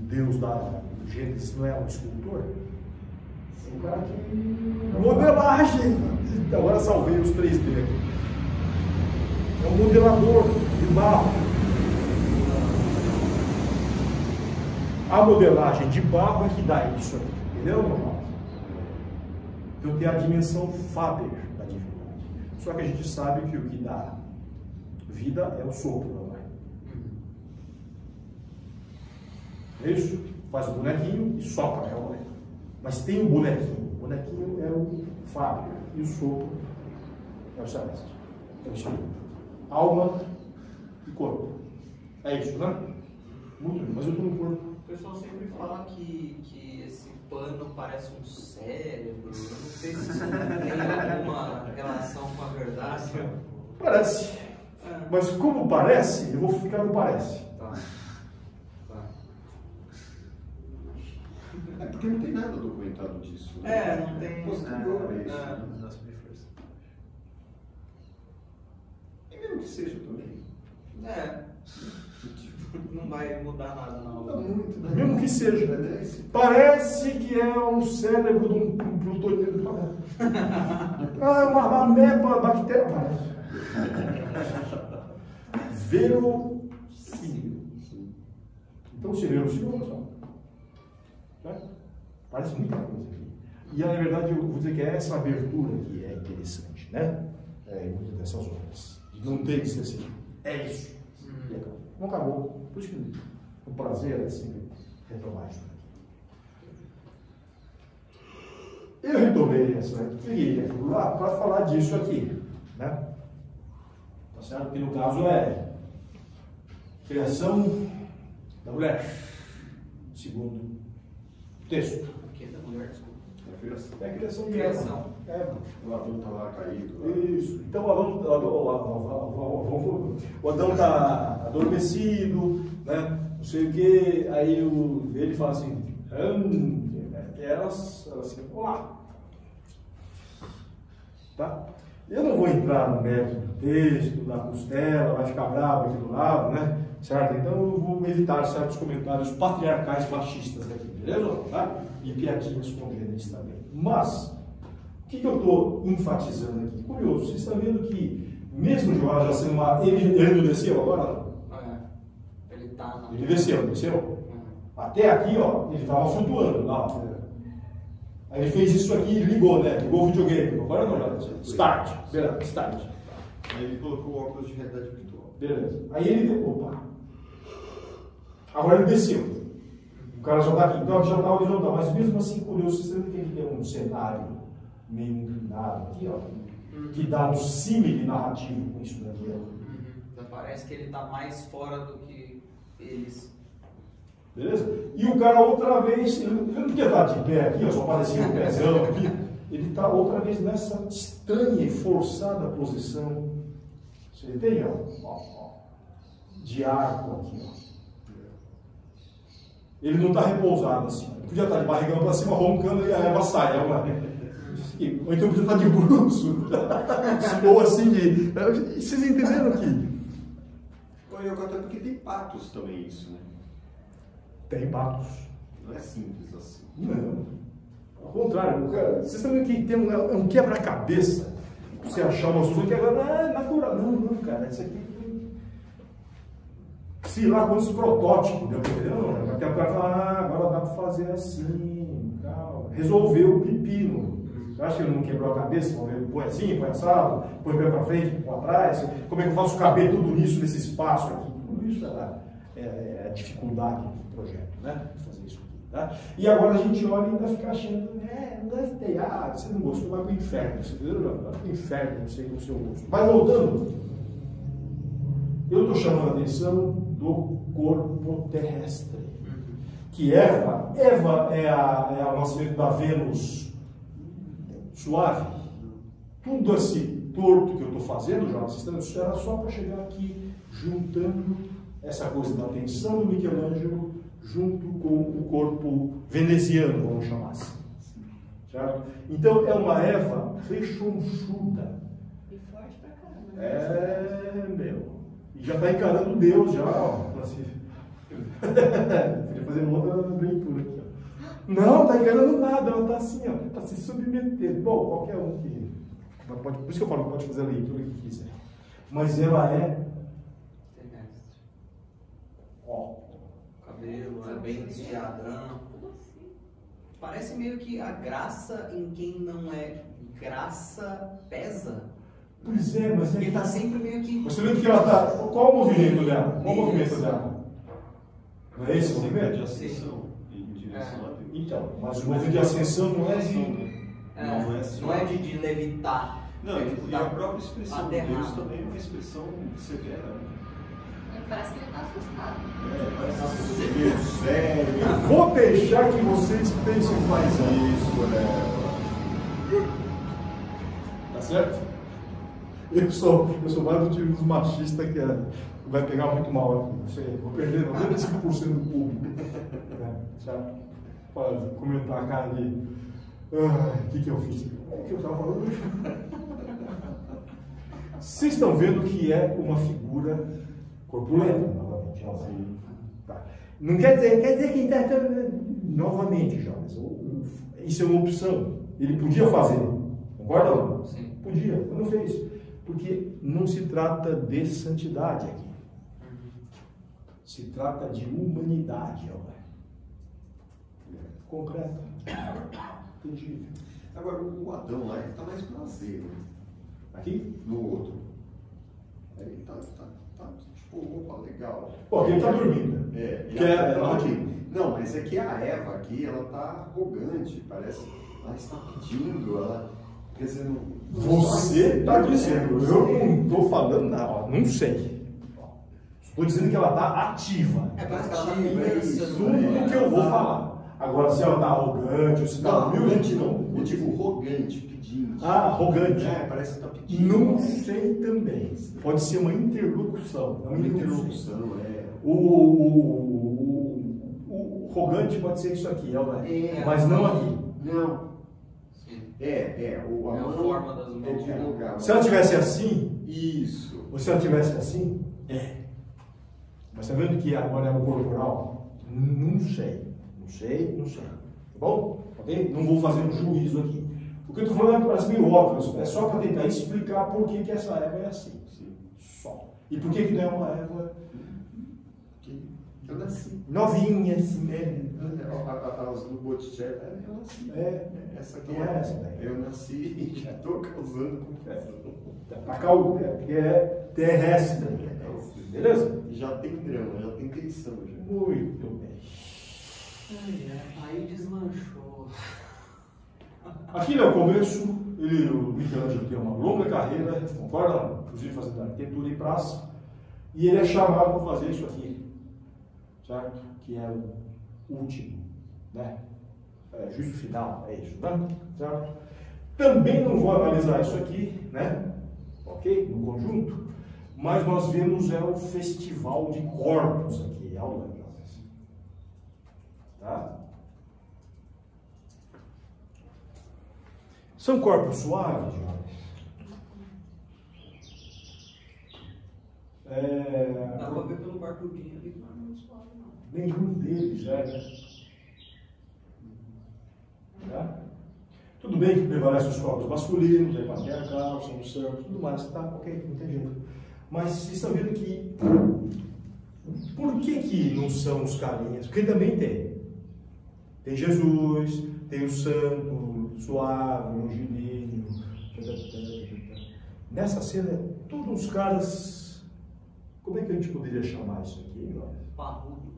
Deus da Gênesis? Não é um escultor? É um cara que... modelagem! Agora salvei os 3D aqui. É um modelador de barro. A modelagem de barro é que dá isso aqui, entendeu? Então tem a dimensão Faber da divindade. Só que a gente sabe que o que dá vida é o sopro, não é? É isso? Faz o bonequinho e sopra, é o boneco. Mas tem o bonequinho. O bonequinho é o Faber e o sopro é o Celeste. É isso aí. Alma e corpo. É isso, né? Muito bem, mas eu estou no corpo. O pessoal sempre fala que esse pano parece um cérebro. Eu não sei se isso tem alguma relação com a verdade. Parece. Mas como parece, eu vou ficar no parece. Tá. É porque não tem nada documentado disso. Né? Não tem. Posterior a isso. E mesmo que seja também. Não vai mudar nada na Muda obra. muito, né? Mesmo que seja. Parece que é um cérebro de um plutônio. Uma ameba bactéria. Parece. Verossímil. Então, se verossímil, vamos lá. Parece muita coisa aqui. E, na verdade, eu vou dizer que é essa abertura que é interessante, né? Em muitas dessas obras. Não tem que ser assim. É isso. E acabou. Não acabou. Por isso que o prazer é sempre retomar isso. Eu retomei essa aqui lá para falar disso aqui, né? Tá certo? Que no caso é criação da mulher, segundo o texto. O que da mulher, desculpa? É a criação de Criação. O Adão está lá caído. Isso. Então o Adão está adormecido, né? Não sei o que, aí ele fala assim, elas assim, olá. Tá? Eu não vou entrar no mérito do texto, da costela, vai ficar bravo aqui do lado, né? Certo? Então eu vou evitar certos comentários patriarcais machistas aqui, beleza? Tá? E piadinhas com eles também. Mas, o que eu estou enfatizando aqui? Curioso, vocês estão vendo que, mesmo João já sendo uma. Ele não desceu agora? Ele tá na. Ele desceu. Até aqui, ó, ele estava flutuando lá. Aí ele fez isso aqui e ligou, né? Ligou o videogame. Agora não, já. Start. Beleza, start. Aí ele colocou o óculos de realidade virtual. Beleza. Aí ele deu. Opa. Agora ele desceu. O cara já está aqui. Então já está horizontal. Mas mesmo assim, curioso, vocês sabem que ele tem um cenário meio inclinado aqui, ó. Que dá um símile narrativo com isso daqui, ó. Parece que ele está mais fora do que eles. Beleza? E o cara outra vez, ele não podia estar de pé aqui, ó, só parecia um pezão aqui. Ele está outra vez nessa estranha e forçada posição. Você tem, ó, de arco aqui, ó. Ele não está repousado assim. Ele podia estar de barrigão para cima, roncando e a Eva sai. Ou então podia estar de bruço. Ou assim de. Vocês entenderam aqui? Até porque tem patos também isso, né? Tem patos. Não é simples assim. Não. Ao contrário, cara, vocês estão vendo que tem um quebra-cabeça para você achar uma solução que agora é natural. Não, cara, isso aqui sei lá quantos protótipos, deu para entender? Não, até o cara fala, agora dá para fazer assim, tal. Resolveu o pepino. Você acha que ele não quebrou a cabeça? Põe assim, põe assado, põe o pé para frente, põe para trás. Como é que eu faço caber tudo nisso, nesse espaço aqui? Tudo isso é a dificuldade do projeto, né? Fazer isso aqui, tá? E agora a gente olha e ainda fica achando, não gostei, você não gostou, vai para o inferno, você entendeu? Vai para o inferno, não sei o seu gosto. Mas voltando, eu estou chamando a atenção do corpo terrestre, que Eva é o nascimento da Vênus suave. Tudo esse torto que eu estou fazendo, já isso era só para chegar aqui juntando essa coisa da atenção do Michelangelo junto com o corpo veneziano, vamos chamar assim. Certo? Então é uma Eva rechonchuda. E forte pra caramba. Meu. E já está encarando Deus, já, ó. Assim. Podia fazer uma outra leitura aqui, ó. Não, está encarando nada, ela está assim, ó. Está se submetendo. Bom, qualquer um que. Por isso que eu falo que pode fazer a leitura que quiser. mas ela é, Terrestre. ó, Cabelo é bem desfiadão. Parece meio que a graça em quem não é graça pesa. pois é, mas Ele tá sempre meio que. você vê que ela tá, qual o movimento dela? Qual o movimento dela? Não é esse o de movimento? ascensão em direção a Deus. Então, mas o movimento de ascensão não é de... Não é de levitar. Não, e a própria expressão de aterrar. Deus também é uma expressão severa. Né? Parece que ele está assustado. Parece Deus sério. Vou deixar que vocês pensem mais Isso, tá certo? Eu sou mais do time dos machistas que vai pegar muito mal aqui. Vou perder 95% do público. Já pode comentar a cara de o que eu fiz? O que eu estava falando? Vocês estão vendo que é uma figura corpulenta, novamente. Tá. Não quer dizer que está novamente, Jonas. Isso é uma opção. Ele podia fazer. Concorda ou não? Sim. Podia, mas não fez. Porque não se trata de santidade aqui. Se trata de humanidade, concreta. Entendi. Agora, o Adão lá, ele está mais prazer, né? Aqui? No outro. Aí ele tá tipo, opa, legal. Pô, ele está dormindo. É, e Que ela é- aqui. Não, mas é que a Eva aqui, ela tá arrogante, parece. Ela está pedindo, ela. Quer dizer, não. Você está dizendo, eu não estou falando nada, não sei. Estou dizendo que ela está ativa. É, parece que ela tá Ativa, é isso. Tudo que eu vou falar. Agora, se ela está arrogante, ou se está Não, arrogante não. Eu digo rogante, pedindo. Ah, arrogante. É, parece que está pedindo. Não sei também. Pode ser uma interlocução. Uma interlocução, é. O rogante pode ser isso aqui, É. mas não aqui. Não. Sim. É, a É a mão forma das é mãos. dialogar. Se ela tivesse assim, Isso. ou se ela tivesse assim, Mas está vendo que agora é o corporal? Não sei. Tá bom? Ok? Não vou fazer um juízo aqui. O que eu estou falando parece meio óbvio, é só para tentar explicar por que essa Eva é assim. Só. E por que não é uma Eva Eu nasci. novinha, assim, né? As do Botticelli, eu nasci. Essa aqui não é essa daí. Eu nasci e já estou causando confesso. Porque é terrestre. Beleza? Já tem drama, já tem tensão. Já. Muito bem. Aí deslanchou. Aqui é o começo. O Michelangelo tem uma longa carreira, concorda? Inclusive fazendo arquitetura e praça. E ele é chamado para fazer isso aqui, certo? Que é o último, né? Juízo final, é isso, né? Certo? Também não vou analisar isso aqui, né? Ok? No conjunto. Mas nós vemos o festival de corpos aqui, ao lado. Tá? São corpos suaves, jovens? Dá pra ver pelo barbudinho ali que não é muito suave, não. Nenhum deles é, né? Tá? Tudo bem que prevalecem os corpos masculinos, é patriarcal, são os santos, tudo mais, tá? Ok, não tem jeito. Mas vocês estão vendo que. Por que não são os carinhas? Porque também tem. Tem Jesus, tem o santo, suave, longilíneo. Nessa cena, todos os caras. Como é que a gente poderia chamar isso aqui, Jorge? Parrudo.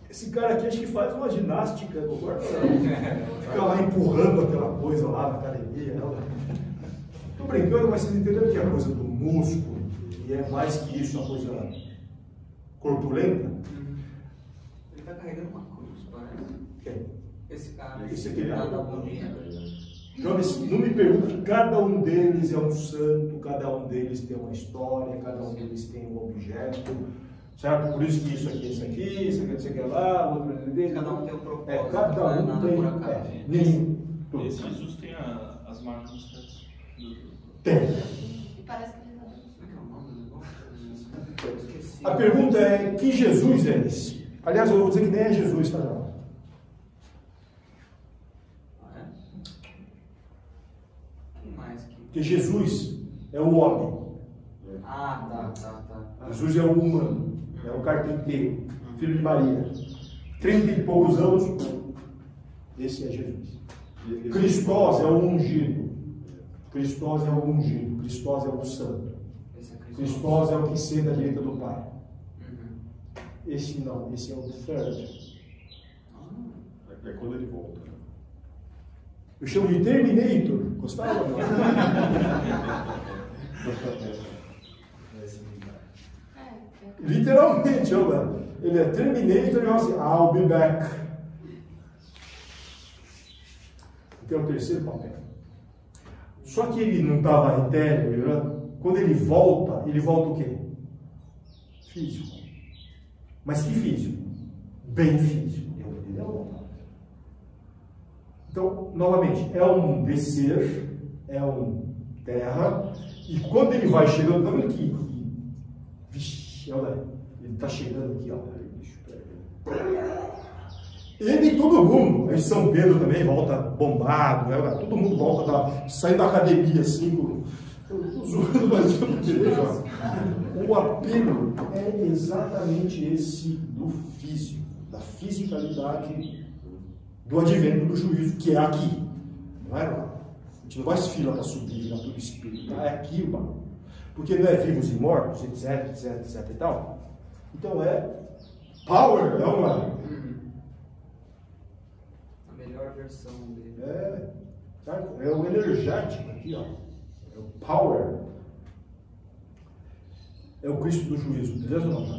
Esse cara aqui acho que faz uma ginástica do corpo. Fica lá empurrando aquela coisa lá na academia. Tô brincando, mas vocês entenderam que é a coisa do músculo, e é mais que isso, a coisa corpulenta? Ele tá carregando uma cruz, parece. Quem? Esse cara. Esse aqui, cara né? da bundinha. Jovens, não me pergunte que cada um deles é um santo, cada um deles tem uma história, cada um deles tem um objeto, certo? Por isso que isso aqui, isso aqui, isso aqui é lá, o outro dele. Cada um tem um propósito. Cada não é um nada tem. por acaso. Nenhum. Tudo. Esse Jesus tem as marcas dos pés. Tem. E parece que ele está dando. Como é que é o nome do negócio? Eu esqueci. A pergunta é: que Jesus é esse? Aliás, eu vou dizer que nem é Jesus, tá? Não. Ah, é? Quem mais Porque Jesus é o homem. Ah, tá. Jesus é o humano, é o carpinteiro, filho de Maria. 30 e poucos anos, esse é Jesus. Cristós é o ungido. Cristós é o ungido. Cristós é o santo. Cristós é o que senta à direita do Pai. Esse não, esse é o third. É quando ele volta. Eu chamo de Terminator. Gostaram? Literalmente, olha. Ele é Terminator e eu assim, I'll be back. Que é o terceiro papel. Só que ele não estava etéreo, quando ele volta o quê? Físico. Mas que físico? Bem físico. Ele é o Então, novamente, é um descer, é um terra, e quando ele vai chegando, tá vendo aqui? Vixe, olha, ele está chegando aqui, ó. Ele e todo mundo, aí São Pedro também volta bombado, né? Todo mundo volta saindo da academia assim, zoando, mas o apelo é exatamente esse do físico, da fisicalidade do advento do juízo, que é aqui, não é lá. A gente não vai se fila para subir, virar tudo espírito, é aqui o bagulho. Porque não é vivos e mortos, etc e tal. Então é power, não é? Melhor versão dele. É o energético aqui, ó. É o power. É o Cristo do juízo, beleza ou não?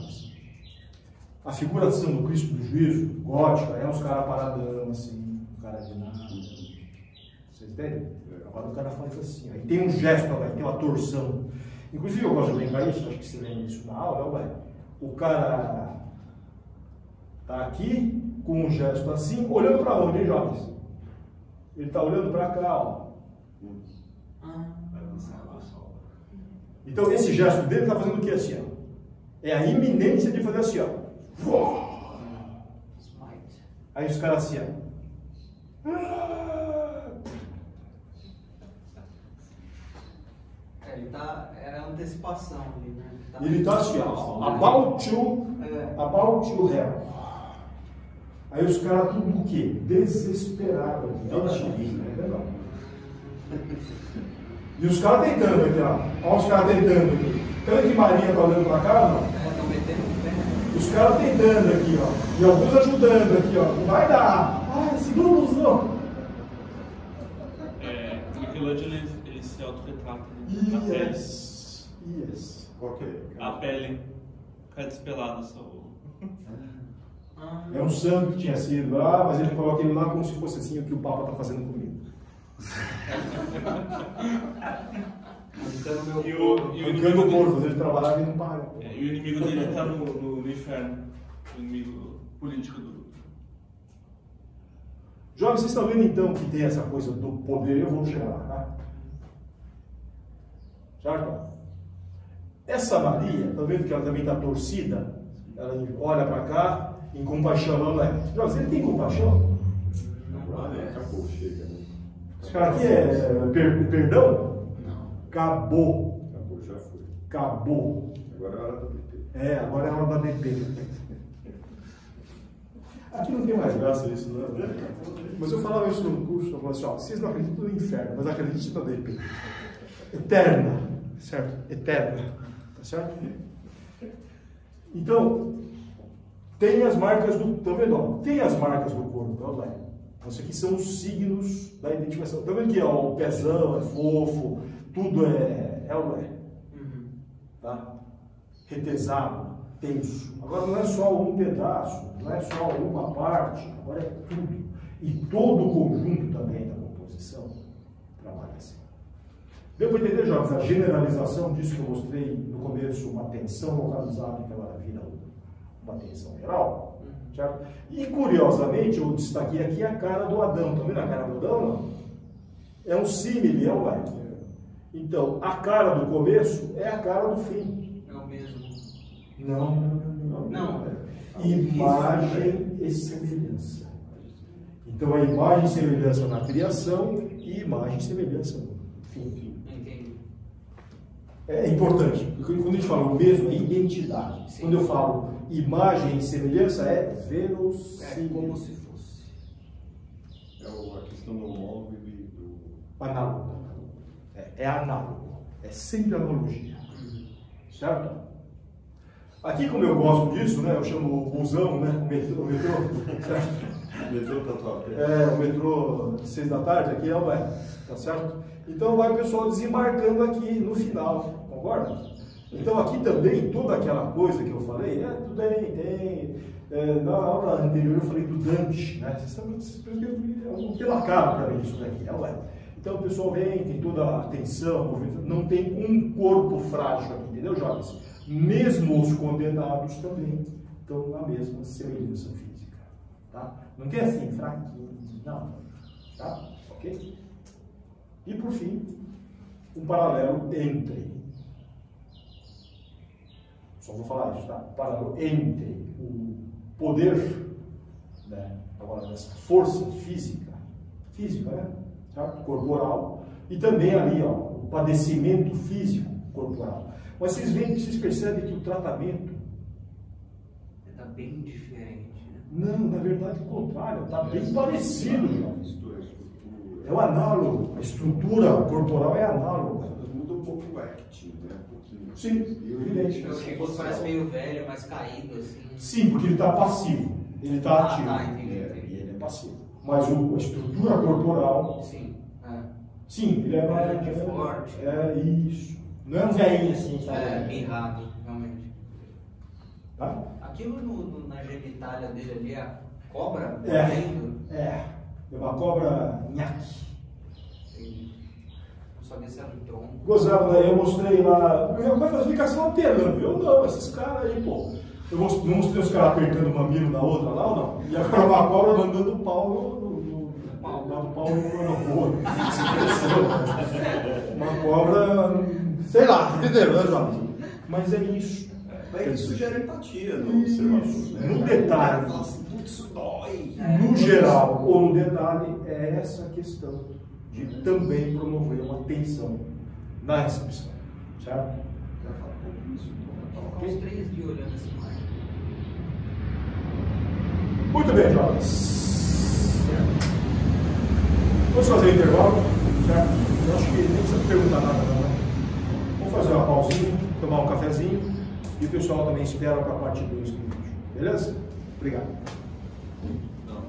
A figuração do Cristo do juízo, gótica, é uns caras paradão, assim, um cara de nada. Vocês entendem? Agora o cara faz assim, aí tem um gesto, vai, tem uma torção. Inclusive eu gosto de brincar isso, acho que você lembra disso na aula, vai. O cara tá aqui, com um gesto assim, olhando para onde, hein, jovens? Ele está olhando para cá, ó. Então esse gesto dele está fazendo o que assim, ó? É a iminência de fazer assim, ó. Aí os caras assim, ó. Ele tá. É a antecipação ali, né? Ele está assim, ó. About you hell. Aí os caras tudo o quê? Desesperado. E os caras tentando aqui, ó. Olha os caras tentando aqui. Tanto que Maria está olhando para cá, não? Estão metendo o pé. Os caras tentando aqui, ó. E alguns ajudando aqui, ó. Não vai dar. Ai, segura o busão. Michelangelo, ele se autorretrata na pele. Yes. Ok. A pele cai despelada só. É um santo que tinha sido lá, mas ele coloca ele lá como se fosse assim o que o Papa está fazendo comigo. Arrancando o corpo, fazendo trabalhar e não paga. E o inimigo dele está no inferno. O inimigo político do. Jovens, vocês estão vendo então que tem essa coisa do poder, eu vou chegar lá, tá? Certo? Essa Maria, estão vendo que ela também está torcida? Ela olha para cá, em compaixão, não é? Jovens, ele tem compaixão? Acabou, chega, né? Esse cara aqui é perdão? Não. Acabou. Acabou, já foi. Acabou. Agora é a hora do BP. Agora é a hora da BP. Aqui não tem mais graça isso, não é? Mas eu falava isso no curso, eu falava assim, ó, vocês não acreditam no inferno, mas acreditem na DP. Eterna, certo? Eterna, tá certo? Então, tem as marcas do, tá vendo? Tem as marcas do corpo, olha lá. Isso aqui são os signos da identificação. Tá vendo que ó, o pezão é fofo, tudo é tá? Retesado, tenso. Agora não é só um pedaço, não é só uma parte, agora é tudo. E todo o conjunto também da composição trabalha assim. Deu para entender, jovens, a generalização disso que eu mostrei no começo, uma tensão localizada que ela vira uma tensão geral, certo? E curiosamente, eu destaquei aqui a cara do Adão. Está vendo a cara do Adão? Não? É um símile, é um like. Então, a cara do começo é a cara do fim. É o mesmo. Não. Imagem e semelhança. Então, a imagem e semelhança na criação e imagem e semelhança no fim. é importante. Porque quando a gente fala o mesmo, é identidade. Sim. Quando eu falo imagem e semelhança, é verossímil. É como se fosse. É a questão do móvel e do... Análogo. É análogo. É sempre analogia. Certo? Aqui, como eu gosto disso, né, eu chamo o busão, né, o metrô, certo? O metrô tá top. O metrô 6 da tarde, aqui é o tá certo? Então vai o pessoal desembarcando aqui no final, concorda? Então aqui também, toda aquela coisa que eu falei, tudo bem, tem. Na aula anterior eu falei do Dante, né? Vocês perceberam pela cara para mim isso daqui, Então o pessoal vem, tem toda a atenção, não tem um corpo frágil aqui, entendeu, jovens? Mesmo os condenados também estão na mesma semelhança física, tá? Não tem assim, fraquinho, não, tá? Ok? E por fim, um paralelo entre, só vou falar isso, tá? Um paralelo entre o poder, né? Agora dessa força física, né? Certo? Corporal, e também ali, ó, o padecimento físico corporal. Mas vocês percebem que o tratamento Está bem diferente, né? não, na verdade, o contrário, está bem parecido, jovens. É o análogo, a estrutura corporal é análoga. Muda um pouco o acting, né? Um pouquinho. Sim, evidente. O rosto parece meio velho, mais caído, assim. Sim, porque ele está passivo, ele está ativo. Tá, entendi. E ele é passivo. Mas a estrutura corporal, Sim. sim, ele é Grande, forte. É isso. Não é um velhinho assim, sabe? Mirrado, realmente. Tá? Aquilo na genitália dele ali, a cobra É. morrendo. É uma cobra nhaque. Não sabia se era um tronco. Gozado, né? Eu mostrei lá, mas fica só apelando. Eu não, esses caras aí, pô. Eu não mostrei os caras apertando o mamilo na outra lá ou não? E agora uma cobra mandando pau no pau no outro. Uma cobra, sei lá, entendeu, né, João? Mas é isso. Mas isso gera empatia no observador, né? No detalhe, Fala assim, putz, isso dói. no geral ou no detalhe, é essa questão de também promover uma tensão na recepção, certo? Já fala um pouco isso. Vou ficar uns 3 dias olhando essa imagem. Muito bem, jovens. Vamos fazer o intervalo, certo? Eu acho que nem precisa perguntar nada, não, né? Vamos fazer uma pausinha, tomar um cafezinho e o pessoal também espera para a parte 2 do vídeo. Beleza? Obrigado. Não,